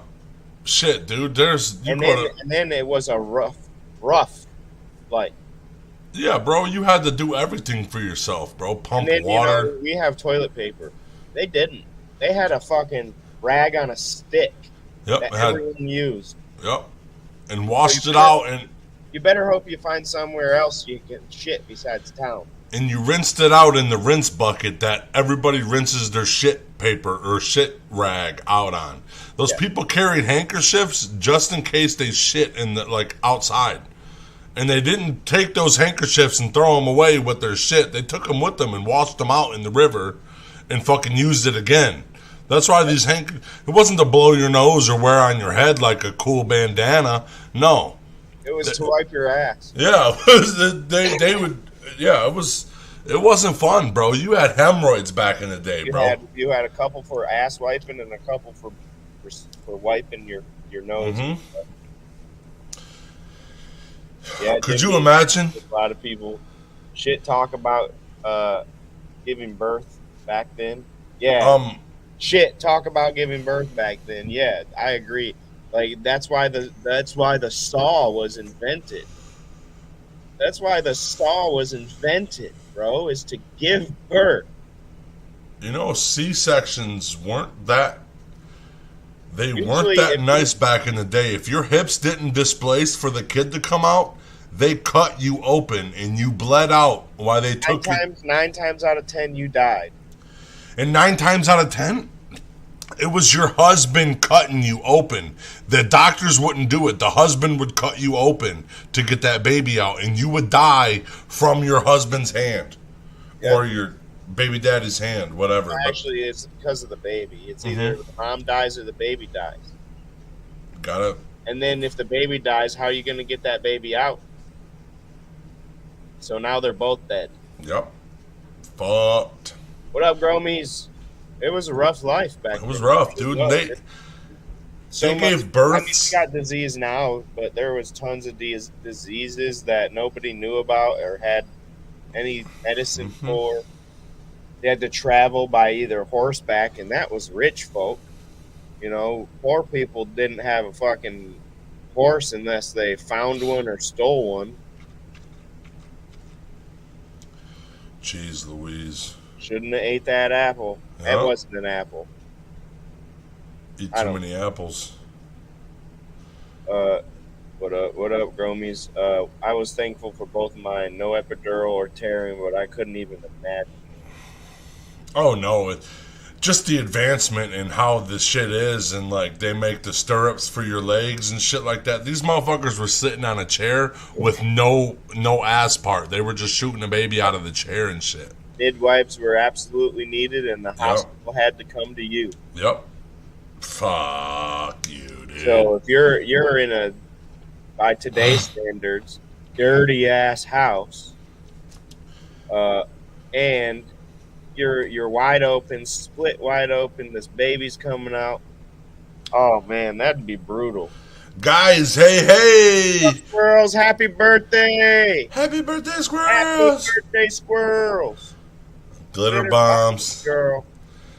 [SPEAKER 6] Shit, dude.
[SPEAKER 7] And then it was a rough life.
[SPEAKER 6] Yeah, bro. You had to do everything for yourself, bro. Pump water.
[SPEAKER 7] You know, we have toilet paper. They didn't. They had a fucking rag on a stick that everyone used.
[SPEAKER 6] Yep. And washed it out. And
[SPEAKER 7] you better hope you find somewhere else you can shit besides town.
[SPEAKER 6] And you rinsed it out in the rinse bucket that everybody rinses their shit paper or shit rag out on. Those people carried handkerchiefs just in case they shit in the outside. And they didn't take those handkerchiefs and throw them away with their shit. They took them with them and washed them out in the river and fucking used it again. That's why these it wasn't to blow your nose or wear on your head like a cool bandana. No.
[SPEAKER 7] It was to wipe your ass.
[SPEAKER 6] Yeah, they would. Yeah, it wasn't fun, bro. You had hemorrhoids back in the day, bro.
[SPEAKER 7] You had a couple for ass wiping and a couple for wiping your nose.
[SPEAKER 6] Mm-hmm.
[SPEAKER 7] Yeah,
[SPEAKER 6] could you imagine?
[SPEAKER 7] A lot of people shit talk about giving birth back then. Yeah. Shit talk about giving birth back then. Yeah, I agree. Like that's why the saw was invented. That's why the saw was invented, bro, is to give birth.
[SPEAKER 6] You know, C-sections weren't that nice back in the day. If your hips didn't displace for the kid to come out, they cut you open and you bled out while they took you.
[SPEAKER 7] 9 times out of 10 you died.
[SPEAKER 6] And 9 times out of 10, it was your husband cutting you open. The doctors wouldn't do it. The husband would cut you open to get that baby out, and you would die from your husband's hand or your baby daddy's hand, whatever.
[SPEAKER 7] Actually, it's because of the baby. It's either the mom dies or the baby dies.
[SPEAKER 6] Got it.
[SPEAKER 7] And then if the baby dies, how are you going to get that baby out? So now they're both dead.
[SPEAKER 6] Yep. Fucked.
[SPEAKER 7] What up, Gromies? It was a rough life back then.
[SPEAKER 6] It was rough, dude. They gave birth.
[SPEAKER 7] I mean, we got disease now, but there was tons of diseases that nobody knew about or had any medicine for. They had to travel by either horseback, and that was rich folk. You know, poor people didn't have a fucking horse unless they found one or stole one.
[SPEAKER 6] Jeez Louise.
[SPEAKER 7] Shouldn't have ate that apple. Yep. That wasn't an apple.
[SPEAKER 6] Eat too many apples.
[SPEAKER 7] What up, Gromies? I was thankful for both of mine. No epidural or tearing, but I couldn't even imagine.
[SPEAKER 6] Oh, no. Just the advancement in how this shit is, and they make the stirrups for your legs and shit like that. These motherfuckers were sitting on a chair with no ass part. They were just shooting a baby out of the chair and shit.
[SPEAKER 7] Midwives were absolutely needed, and the hospital had to come to you.
[SPEAKER 6] Yep. Fuck you, dude.
[SPEAKER 7] So if you're in a, by today's standards, dirty ass house, And you're wide open, split wide open. This baby's coming out. Oh man, that'd be brutal.
[SPEAKER 6] Guys, hey!
[SPEAKER 7] Squirrels, happy birthday!
[SPEAKER 6] Happy birthday,
[SPEAKER 7] Happy
[SPEAKER 6] squirrels!
[SPEAKER 7] birthday, squirrels!
[SPEAKER 6] Glitter bombs.
[SPEAKER 7] Girl.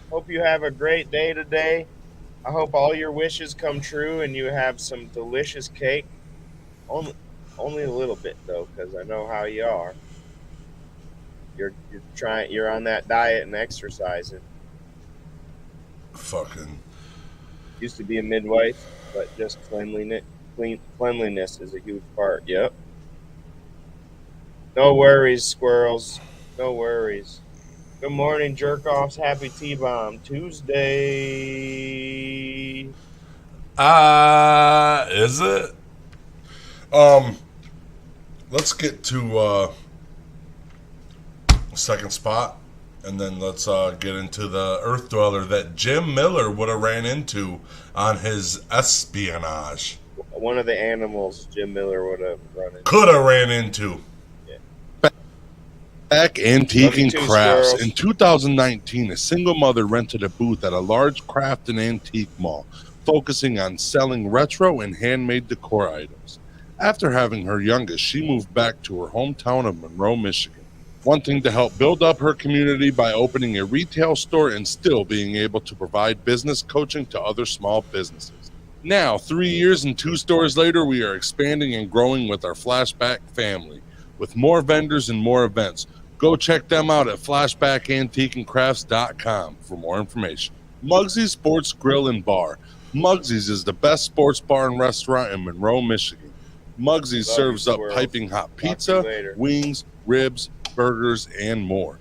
[SPEAKER 7] Hope you have a great day today. I hope all your wishes come true and you have some delicious cake. Only a little bit though, because I know how you are. You're on that diet and exercising.
[SPEAKER 6] Fucking.
[SPEAKER 7] Used to be a midwife, but just cleanliness is a huge part. Yep. No worries, squirrels. No worries. Good morning, jerk-offs. Happy T-Bomb Tuesday.
[SPEAKER 6] Is it? Let's get to second spot, and then let's get into the Earth Dweller that Jim Miller would have ran into on his espionage.
[SPEAKER 7] One of the animals Jim Miller would have run into.
[SPEAKER 6] Could have ran into. Back Antiquing Crafts.
[SPEAKER 7] Squirrels.
[SPEAKER 1] In 2019, a single mother rented a booth at a large craft and antique mall, focusing on selling retro and handmade decor items. After having her youngest, she moved back to her hometown of Monroe, Michigan, wanting to help build up her community by opening a retail store and still being able to provide business coaching to other small businesses. Now, 3 years and 2 stores later, we are expanding and growing with our Flashback family, with more vendors and more events. Go check them out at flashbackantiqueandcrafts.com for more information. Mugsy Sports Grill and Bar. Mugsy's is the best sports bar and restaurant in Monroe, Michigan. Mugsy's serves up piping hot pizza, wings, ribs, burgers, and more.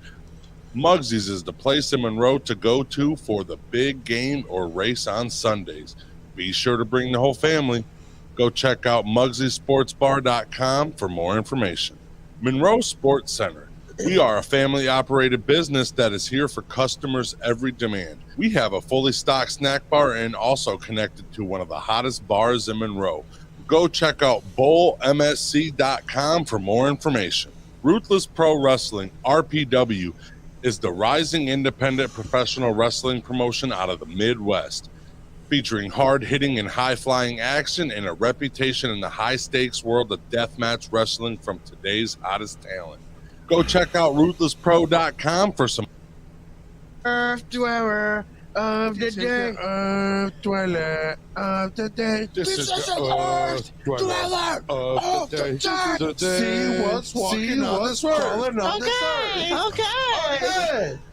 [SPEAKER 1] Mugsy's is the place in Monroe to go to for the big game or race on Sundays. Be sure to bring the whole family. Go check out MugsySportsBar.com for more information. Monroe Sport Center. We are a family-operated business that is here for customers' every demand. We have a fully stocked snack bar and also connected to one of the hottest bars in Monroe. Go check out BowlMSC.com for more information. Ruthless Pro Wrestling, RPW, is the rising independent professional wrestling promotion out of the Midwest, featuring hard-hitting and high-flying action and a reputation in the high-stakes world of deathmatch wrestling from today's hottest talent. Go check out RuthlessPro.com for some
[SPEAKER 3] Earth Dweller of the Day. Earth Dweller of the Day. This is the Earth Dweller of the Day. See what's walking on this earth.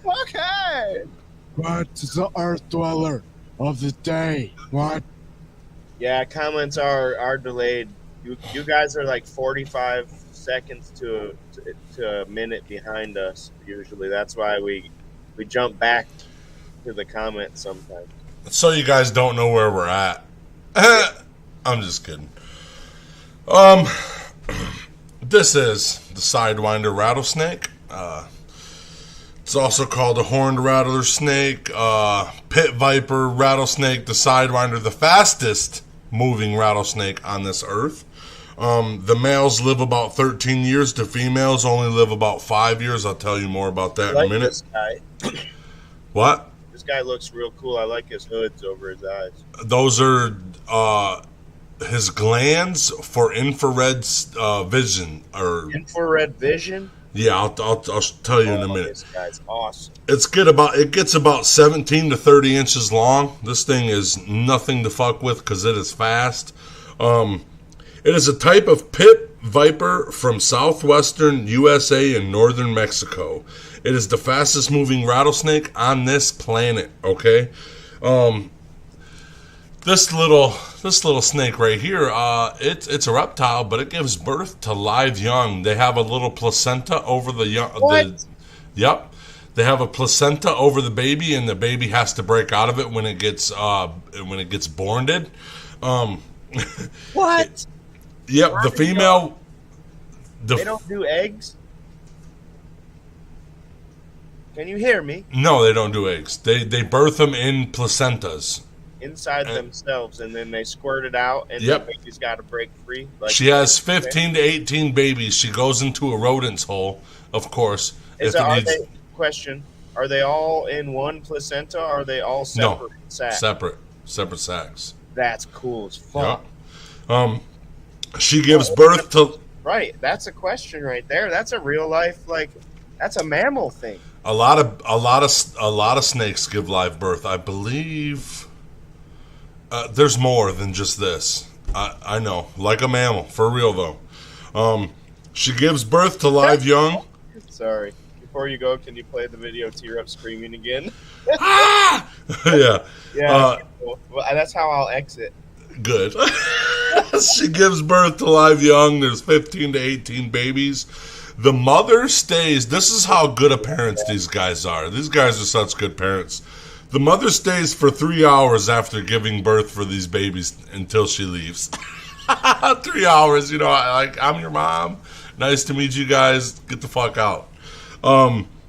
[SPEAKER 3] Okay. What is the Earth Dweller of the Day? What?
[SPEAKER 7] Yeah, comments are delayed. You guys are like 45 seconds to a minute behind us usually. That's why we jump back to the comments sometimes.
[SPEAKER 6] So you guys don't know where we're at. I'm just kidding. This is the Sidewinder rattlesnake. It's also called a horned rattler snake, pit viper rattlesnake, the Sidewinder, the fastest moving rattlesnake on this earth. The males live about 13 years. The females only live about 5 years. I'll tell you more about that in a minute.
[SPEAKER 7] This guy.
[SPEAKER 6] What?
[SPEAKER 7] This guy looks real cool. I like his hoods over his eyes.
[SPEAKER 6] Those are his glands for infrared vision. Or
[SPEAKER 7] infrared vision?
[SPEAKER 6] Yeah, I'll tell you in a minute.
[SPEAKER 7] This guy's awesome.
[SPEAKER 6] It gets about 17 to 30 inches long. This thing is nothing to fuck with because it is fast. It is a type of pit viper from southwestern USA and northern Mexico. It is the fastest moving rattlesnake on this planet, okay? This little snake right here, it's a reptile, but it gives birth to live young. They have a little placenta over the young. Yep. They have a placenta over the baby, and the baby has to break out of it when it gets borned.
[SPEAKER 7] What?
[SPEAKER 6] Yep, the female.
[SPEAKER 7] They don't do eggs? Can you hear me?
[SPEAKER 6] No, they don't do eggs. They birth them in placentas.
[SPEAKER 7] Inside themselves, and then they squirt it out, and
[SPEAKER 6] yep.
[SPEAKER 7] The baby's got to break free.
[SPEAKER 6] She has 15 to 18 babies. She goes into a rodent's hole, of course,
[SPEAKER 7] Are they all in one placenta? Or are they all separate sacs?
[SPEAKER 6] Separate sacs.
[SPEAKER 7] That's cool as fuck.
[SPEAKER 6] Yep. She gives birth to.
[SPEAKER 7] Right, that's a question right there. That's a real life, that's a mammal thing.
[SPEAKER 6] A lot of snakes give live birth. I believe there's more than just this. I know, like a mammal, for real though. She gives birth to live young.
[SPEAKER 7] Sorry. Before you go, can you play the video Tear Up Screaming again?
[SPEAKER 6] Ah! Yeah.
[SPEAKER 7] Yeah. Cool. Well, that's how I'll exit.
[SPEAKER 6] Good. She gives birth to live young. There's 15 to 18 babies. The mother stays. This is how good of parents these guys are. These guys are such good parents. The mother stays for 3 hours after giving birth for these babies until she leaves. 3 hours, I'm your mom. Nice to meet you guys. Get the fuck out.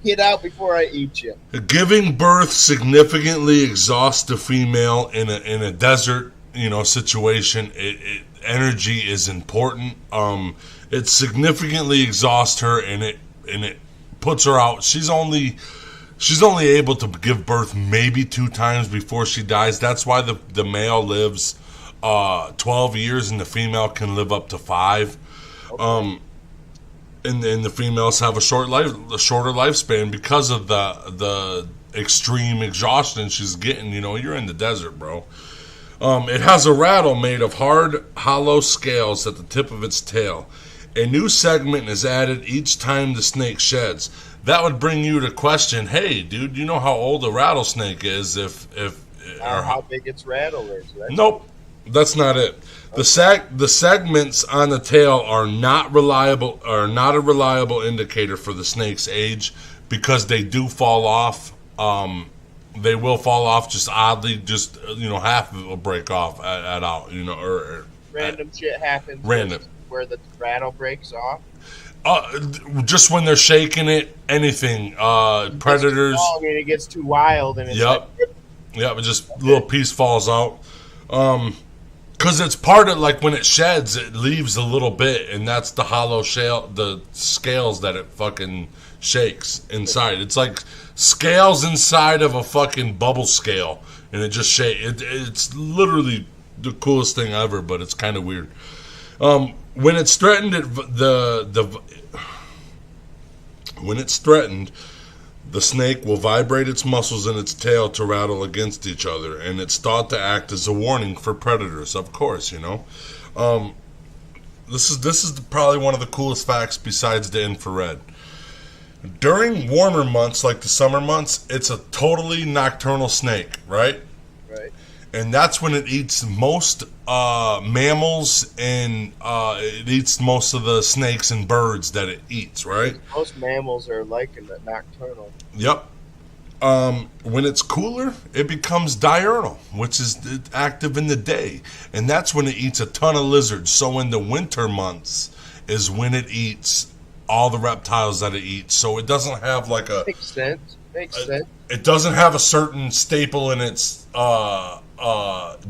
[SPEAKER 7] Get out before I eat you.
[SPEAKER 6] Giving birth significantly exhausts the female in a desert, situation. Energy is important. It significantly exhausts her, and it puts her out. She's only able to give birth maybe 2 times before she dies. That's why the male lives 12 years and the female can live up to 5. Okay. And the females have a shorter lifespan because of the extreme exhaustion she's getting. You're in the desert, bro. It has a rattle made of hard, hollow scales at the tip of its tail. A new segment is added each time the snake sheds. That would bring you to question, hey, dude, you know how old a rattlesnake is or
[SPEAKER 7] how big its rattle is, right?
[SPEAKER 6] Nope, that's not it. The segments on the tail are not a reliable indicator for the snake's age because they do fall off. They will fall off just oddly, half of it will break off at out, or
[SPEAKER 7] random shit happens.
[SPEAKER 6] Random.
[SPEAKER 7] Where the rattle breaks off.
[SPEAKER 6] Just when they're shaking it, anything. Predators.
[SPEAKER 7] It gets too wild and it's
[SPEAKER 6] just a little piece falls out. Because it's part of, when it sheds, it leaves a little bit, and that's the hollow the scales that it fucking shakes inside. It's like scales inside of a fucking bubble scale, and it just shakes. It's literally the coolest thing ever, but it's kind of weird. When it's threatened, the snake will vibrate its muscles in its tail to rattle against each other, and it's thought to act as a warning for predators. Of course, This is probably one of the coolest facts besides the infrared. During warmer months, like the summer months, it's a totally nocturnal snake, right?
[SPEAKER 7] Right.
[SPEAKER 6] And that's when it eats most mammals and it eats most of the snakes and birds that it eats, right?
[SPEAKER 7] Most mammals are nocturnal.
[SPEAKER 6] Yep. When it's cooler, it becomes diurnal, which is active in the day. And that's when it eats a ton of lizards. So in the winter months is when it eats all the reptiles that it eats. So it doesn't have
[SPEAKER 7] Makes sense.
[SPEAKER 6] It doesn't have a certain staple in its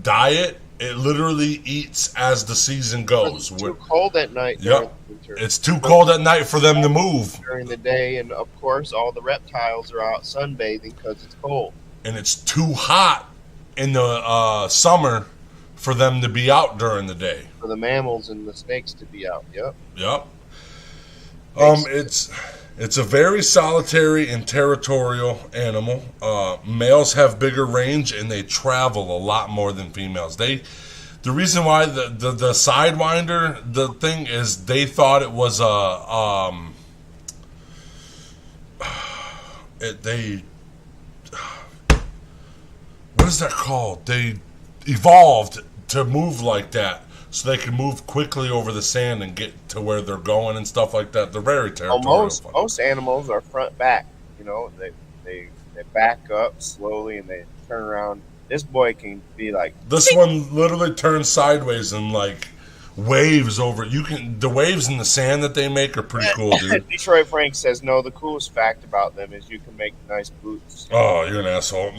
[SPEAKER 6] diet. It literally eats as the season goes.
[SPEAKER 7] It's too cold at night.
[SPEAKER 6] Yep. It's too cold at night for them to move.
[SPEAKER 7] During the day, and of course, all the reptiles are out sunbathing because it's cold.
[SPEAKER 6] And it's too hot in the summer for them to be out during the day.
[SPEAKER 7] For the mammals and the snakes to be out. Yep.
[SPEAKER 6] It's a very solitary and territorial animal. Males have bigger range and they travel a lot more than females. The reason why the Sidewinder, the thing is, they thought it was what is that called? They evolved to move like that, so they can move quickly over the sand and get to where they're going and stuff like that. They're very territorial.
[SPEAKER 7] Most animals are front back. They back up slowly and they turn around. This boy can be like
[SPEAKER 6] this one literally turns sideways and waves over. The waves in the sand that they make are pretty cool, dude.
[SPEAKER 7] Detroit Frank says no. The coolest fact about them is you can make nice boots.
[SPEAKER 6] Oh, you're an asshole.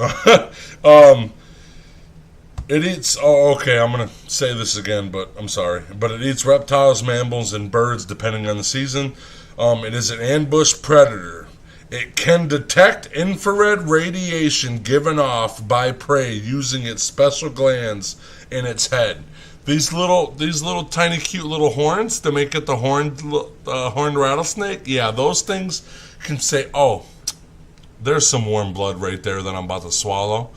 [SPEAKER 6] It eats. Oh, okay. I'm gonna say this again, but I'm sorry. But it eats reptiles, mammals, and birds depending on the season. It is an ambush predator. It can detect infrared radiation given off by prey using its special glands in its head. These little tiny cute little horns to make it the horned rattlesnake. Yeah, those things can say, "Oh, there's some warm blood right there that I'm about to swallow."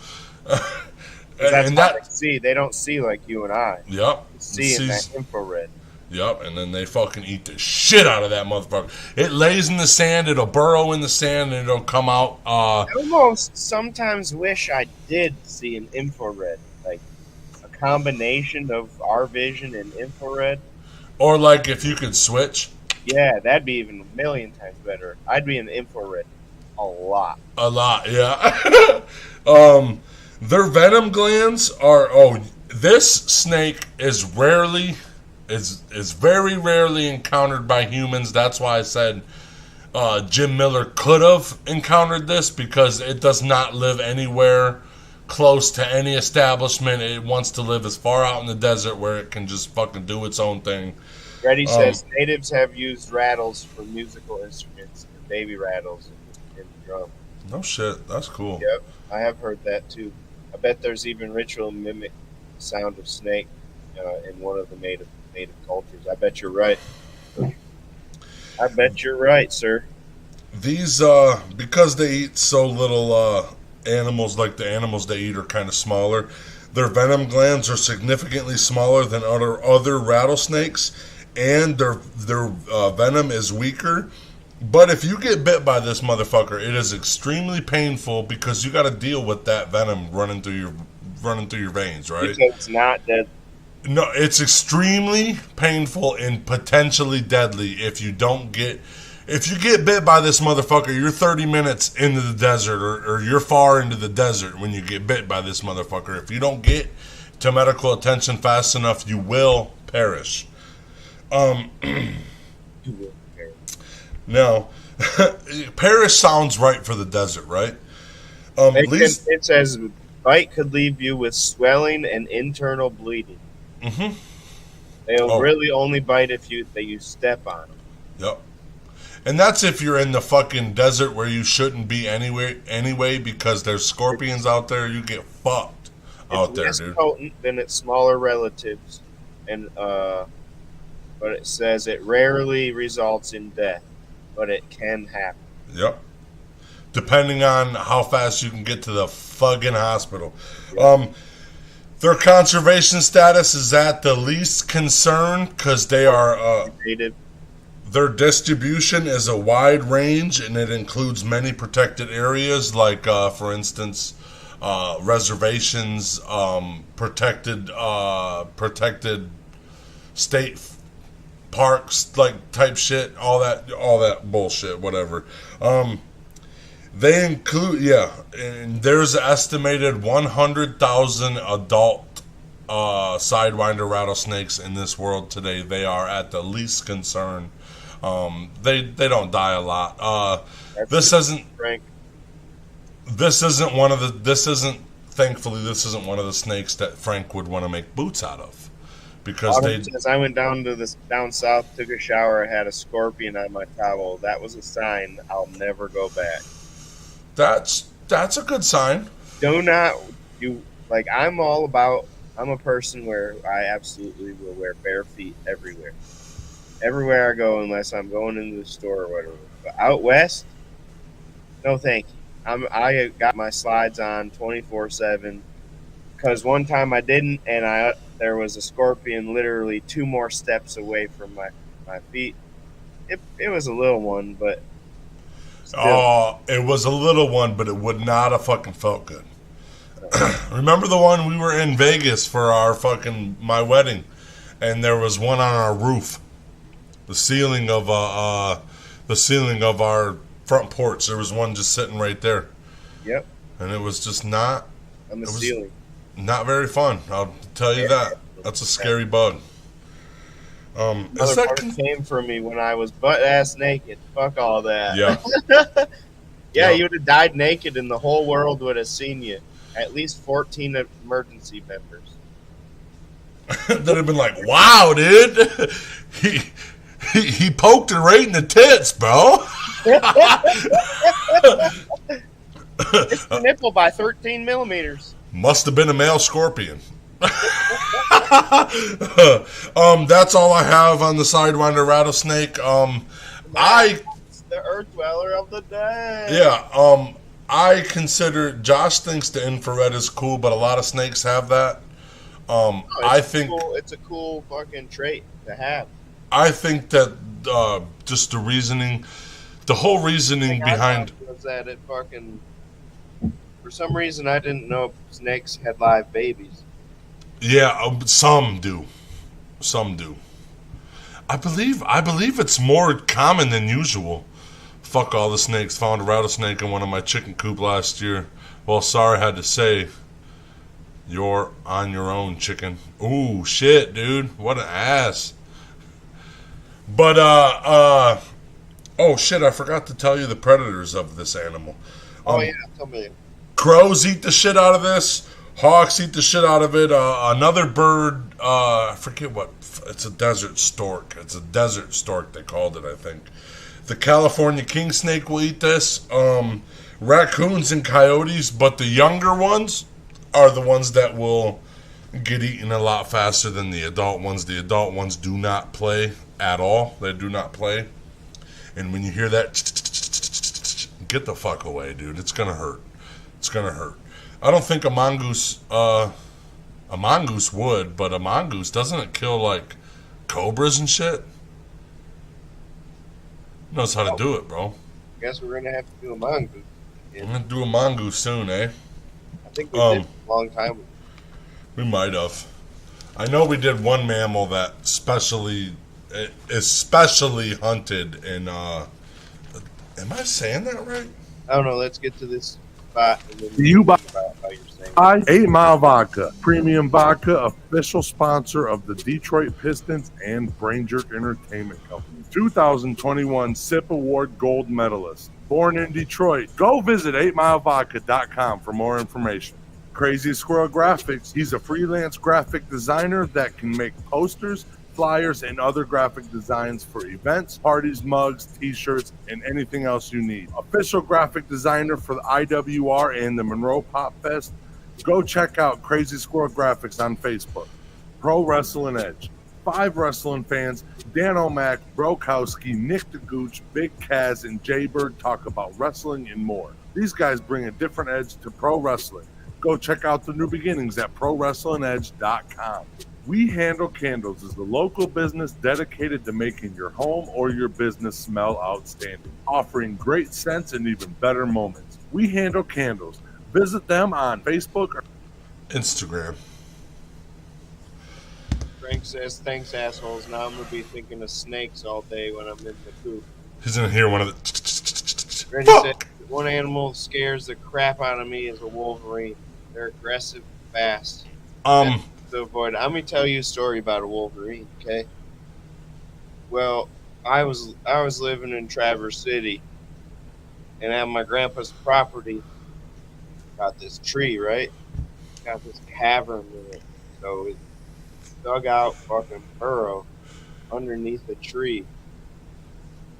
[SPEAKER 7] That's and how they see. They don't see like you and I.
[SPEAKER 6] Yep.
[SPEAKER 7] See in that infrared.
[SPEAKER 6] Yep, and then they fucking eat the shit out of that motherfucker. It lays in the sand, it'll burrow in the sand, and it'll come out.
[SPEAKER 7] I almost sometimes wish I did see an infrared, like a combination of our vision and infrared.
[SPEAKER 6] Or like if you could switch.
[SPEAKER 7] Yeah, that'd be even a million times better. I'd be in the infrared a lot.
[SPEAKER 6] A lot, yeah. Their venom glands are. This snake is very rarely encountered by humans. That's why I said Jim Miller could have encountered this, because it does not live anywhere close to any establishment. It wants to live as far out in the desert where it can just fucking do its own thing.
[SPEAKER 7] Reddy says natives have used rattles for musical instruments, and baby rattles in drum.
[SPEAKER 6] No shit, that's cool.
[SPEAKER 7] Yep, I have heard that too. I bet there's even ritual mimic sound of snake in one of the native cultures. I bet you're right. I bet you're right, sir.
[SPEAKER 6] These, because they eat so little animals, like the animals they eat are kind of smaller, their venom glands are significantly smaller than other rattlesnakes, and their venom is weaker. But if you get bit by this motherfucker, it is extremely painful, because you got to deal with that venom running through your veins, right?
[SPEAKER 7] Because it's not deadly.
[SPEAKER 6] No, it's extremely painful and potentially deadly if you get bit by this motherfucker. You're 30 minutes into the desert, or you're far into the desert when you get bit by this motherfucker. If you don't get to medical attention fast enough, you will perish. Now, perish sounds right for the desert, right?
[SPEAKER 7] It says bite could leave you with swelling and internal bleeding.
[SPEAKER 6] Mm-hmm.
[SPEAKER 7] They'll really only bite if you step on them.
[SPEAKER 6] Yep. And that's if you're in the fucking desert where you shouldn't be anyway, because there's scorpions out there. You get fucked out there, dude. It's less
[SPEAKER 7] potent than its smaller relatives, and but it says it rarely results in death, but it can happen.
[SPEAKER 6] Yep. Depending on how fast you can get to the fucking hospital.
[SPEAKER 7] Yep.
[SPEAKER 6] Their conservation status is at the least concern, because they are their distribution is a wide range, and it includes many protected areas, like for instance reservations, protected state parks, like type shit, all that bullshit, whatever. They include, and there's an estimated 100,000 adult Sidewinder rattlesnakes in this world today. They are at the least concern. They don't die a lot. Thankfully, this isn't one of the snakes that Frank would want to make boots out of. Because
[SPEAKER 7] as I went down south, took a shower, I had a scorpion on my towel. That was a sign I'll never go back.
[SPEAKER 6] That's a good sign.
[SPEAKER 7] I'm a person where I absolutely will wear bare feet everywhere. Everywhere I go, unless I'm going into the store or whatever. But out west, no thank you. I got my slides on 24/7, because one time I didn't, and there was a scorpion literally 2 more steps away from my feet. It was a little one, but still.
[SPEAKER 6] It was a little one, but it would not have fucking felt good. Remember the one we were in Vegas for my wedding, and there was one on our roof, the ceiling of our front porch. There was one just sitting right there.
[SPEAKER 7] Yep.
[SPEAKER 6] And it was just not.
[SPEAKER 7] On the ceiling.
[SPEAKER 6] Not very fun. I'll tell you that. That's a scary bug.
[SPEAKER 7] Motherfucker came for me when I was butt-ass naked. Fuck all that.
[SPEAKER 6] Yeah.
[SPEAKER 7] You would have died naked, and the whole world would have seen you. At least 14 emergency members.
[SPEAKER 6] They'd have been like, "Wow, dude, he poked her right in the tits, bro."
[SPEAKER 7] It's the nipple by 13 millimeters.
[SPEAKER 6] Must have been a male scorpion. That's all I have on the Sidewinder rattlesnake.
[SPEAKER 7] The earth dweller of the day.
[SPEAKER 6] Yeah. I consider, Josh thinks the infrared is cool, but a lot of snakes have that. I think
[SPEAKER 7] it's a cool fucking trait to have.
[SPEAKER 6] I think that just the reasoning, the whole reasoning behind
[SPEAKER 7] was that it fucking. For some reason, I didn't know snakes had live babies.
[SPEAKER 6] Yeah, some do. Some do. I believe it's more common than usual. Fuck all the snakes. Found a rattlesnake in one of my chicken coop last year. Well, sorry, I had to say. You're on your own, chicken. Ooh, shit, dude. What an ass. But, oh, shit, I forgot to tell you the predators of this animal.
[SPEAKER 7] Yeah, tell me.
[SPEAKER 6] Crows eat the shit out of this. Hawks eat the shit out of it. Another bird, I forget what, it's a desert stork. It's a desert stork, they called it, I think. The California king snake will eat this. Raccoons and coyotes, but the younger ones are the ones that will get eaten a lot faster than the adult ones. The adult ones do not play at all. They do not play. And when you hear that, get the fuck away, dude. It's gonna hurt. It's gonna hurt. I don't think a mongoose would, but a mongoose, doesn't it kill like cobras and shit? Knows how to do it, bro.
[SPEAKER 7] Guess we're gonna have to do a mongoose.
[SPEAKER 6] I'm gonna do a mongoose soon, eh?
[SPEAKER 7] I think we did a long time ago.
[SPEAKER 6] We might have. I know we did one mammal that especially hunted in. Am I saying that right?
[SPEAKER 7] I don't know. Let's get to this spot. And then
[SPEAKER 1] You buy
[SPEAKER 7] about how you're saying it.
[SPEAKER 1] 8 Mile Vodka, premium vodka, official sponsor of the Detroit Pistons and Brain Jerk Entertainment Company. 2021 SIP Award gold medalist. Born in Detroit. Go visit 8milevodka.com for more information. Crazy Squirrel Graphics. He's a freelance graphic designer that can make posters, flyers, and other graphic designs for events, parties, mugs, t-shirts, and anything else you need. Official graphic designer for the IWR and the Monroe Pop Fest. Go check out Crazy Squirrel Graphics on Facebook. Pro Wrestling Edge. 5 wrestling fans, Dan O'Mac, Brokowski, Nick the Gooch, Big Kaz, and Jay Bird talk about wrestling and more. These guys bring a different edge to pro wrestling. Go check out the new beginnings at ProWrestlingEdge.com. We Handle Candles is the local business dedicated to making your home or your business smell outstanding, offering great scents and even better moments. We Handle Candles. Visit them on Facebook or
[SPEAKER 6] Instagram.
[SPEAKER 7] Frank says, "Thanks, assholes. Now I'm gonna be thinking of snakes all day when I'm in the coop."
[SPEAKER 6] He's gonna hear one of the.
[SPEAKER 7] Randy said, "One animal scares the crap out of me is a wolverine. They're aggressive, fast. To avoid. Let me tell you a story about a wolverine, okay? Well, I was living in Traverse City, and at my grandpa's property, got this tree, right? Got this cavern in it, so it dug out fucking burrow underneath the tree,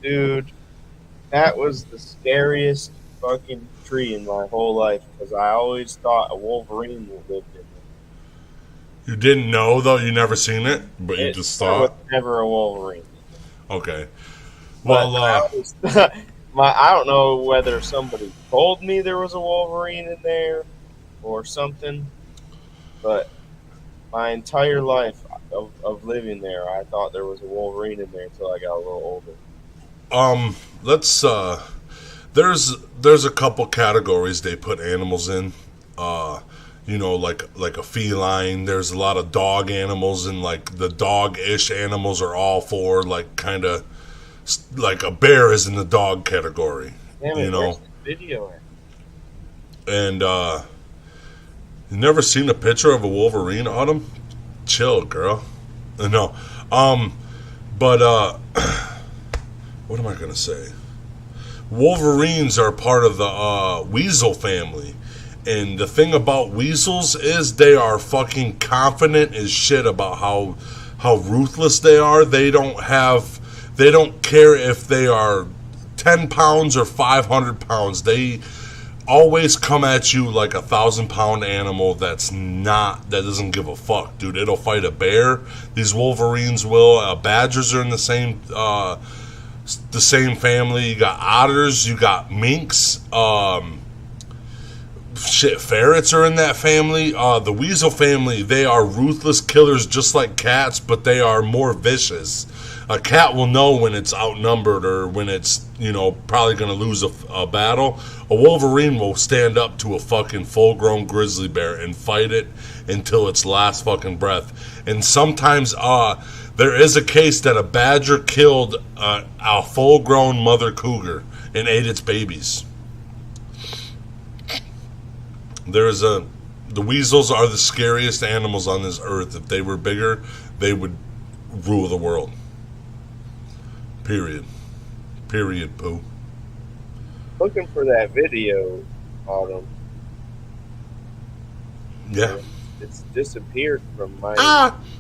[SPEAKER 7] dude. That was the scariest fucking tree in my whole life because I always thought a wolverine lived in it.
[SPEAKER 6] You didn't know, though? You never seen it? But you just thought?
[SPEAKER 7] It was never a wolverine.
[SPEAKER 6] Okay. Well,
[SPEAKER 7] I don't know whether somebody told me there was a wolverine in there or something, but my entire life of living there, I thought there was a wolverine in there until I got a little older.
[SPEAKER 6] Let's, there's a couple categories they put animals in. You know, like a feline. There's a lot of dog animals, and like the dog-ish animals are all for like kind of like a bear is in the dog category.
[SPEAKER 7] Damn it,
[SPEAKER 6] you know,
[SPEAKER 7] where's the video at?
[SPEAKER 6] And you never seen a picture of a wolverine, Autumn? Chill, girl. No, but what am I gonna say? Wolverines are part of the weasel family. And the thing about weasels is they are fucking confident as shit about how ruthless they are. They don't care if they are 10 pounds or 500 pounds, they always come at you like 1,000-pound animal that doesn't give a fuck, dude. It'll fight a bear. These wolverines will. Badgers are in the same family. You got otters. You got minks. Ferrets are in that family. The weasel family, they are ruthless killers just like cats, but they are more vicious. A cat will know when it's outnumbered or when it's, probably going to lose a battle. A wolverine will stand up to a fucking full-grown grizzly bear and fight it until its last fucking breath. And sometimes there is a case that a badger killed a full-grown mother cougar and ate its babies. The weasels are the scariest animals on this earth. If they were bigger, they would rule the world. Period, poo.
[SPEAKER 7] Looking for that video, Autumn.
[SPEAKER 6] Yeah.
[SPEAKER 7] It's disappeared from my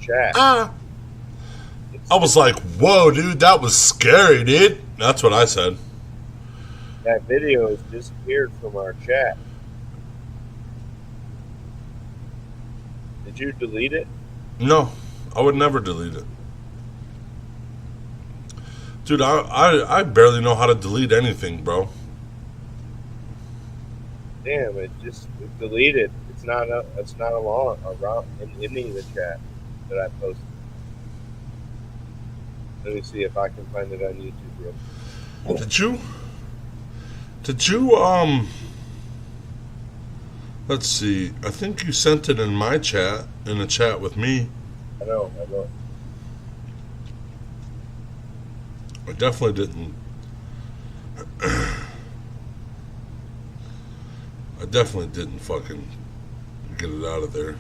[SPEAKER 7] chat.
[SPEAKER 6] I was like, whoa, dude, that was scary, dude. That's what I said.
[SPEAKER 7] That video has disappeared from our chat. Did you delete it?
[SPEAKER 6] No, I would never delete it. Dude, I barely know how to delete anything, bro.
[SPEAKER 7] Damn, it's deleted. It's not around in any of the chat that I posted. Let me see if I can find it on YouTube, bro.
[SPEAKER 6] Did you let's see. I think you sent it in my chat, in a chat with me.
[SPEAKER 7] I know.
[SPEAKER 6] I definitely didn't. I definitely didn't fucking get it out of there.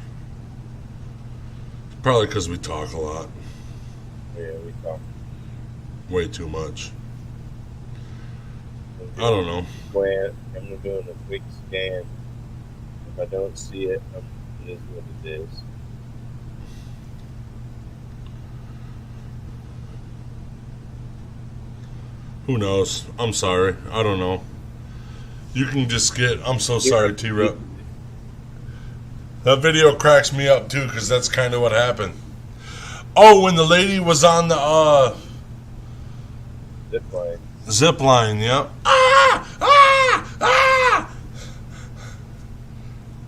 [SPEAKER 6] Probably because we talk a lot.
[SPEAKER 7] Yeah, we talk
[SPEAKER 6] way too much. I don't know.
[SPEAKER 7] I'm doing a quick scan. If I don't see it, it is what it is.
[SPEAKER 6] Who knows? I'm sorry. I don't know. You can just I'm so sorry, T-Rep. That video cracks me up, too, because that's kind of what happened. Oh, when the lady was on the, Zip line, yep.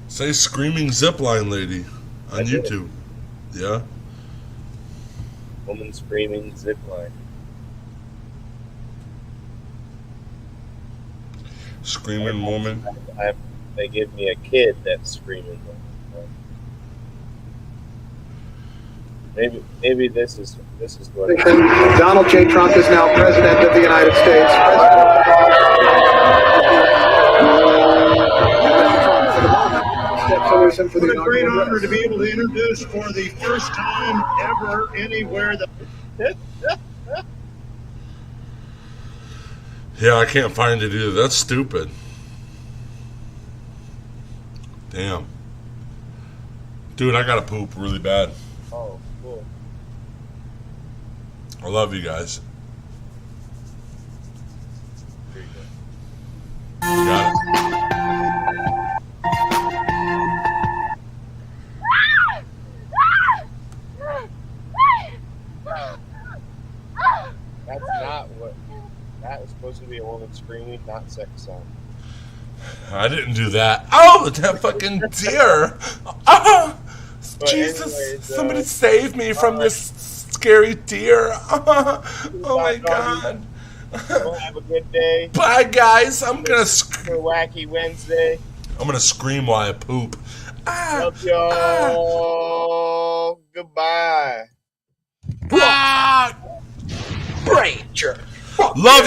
[SPEAKER 6] Say screaming zip line lady on YouTube. Yeah.
[SPEAKER 7] Woman screaming zip line.
[SPEAKER 6] Screaming woman.
[SPEAKER 7] They give me a kid that's screaming. Maybe this is what.
[SPEAKER 8] Donald J. Trump is now president of the United States.
[SPEAKER 9] What a great honor to be able to introduce for the first time ever anywhere that.
[SPEAKER 6] Yeah, I can't find it either. That's stupid. Damn. Dude, I gotta poop really bad.
[SPEAKER 7] Oh, cool.
[SPEAKER 6] I love you guys. Got it.
[SPEAKER 7] That's not what. That was supposed to be a woman screaming, not sex song.
[SPEAKER 6] I didn't do that. Oh, that fucking deer. Oh, Jesus.
[SPEAKER 7] Anyways,
[SPEAKER 6] somebody save me from this scary deer. Oh, my God.
[SPEAKER 7] Well, have a good day.
[SPEAKER 6] Bye, guys. I'm going to
[SPEAKER 7] For Wacky Wednesday.
[SPEAKER 6] I'm going to scream while I poop.
[SPEAKER 7] Love y'all. Goodbye.
[SPEAKER 6] Love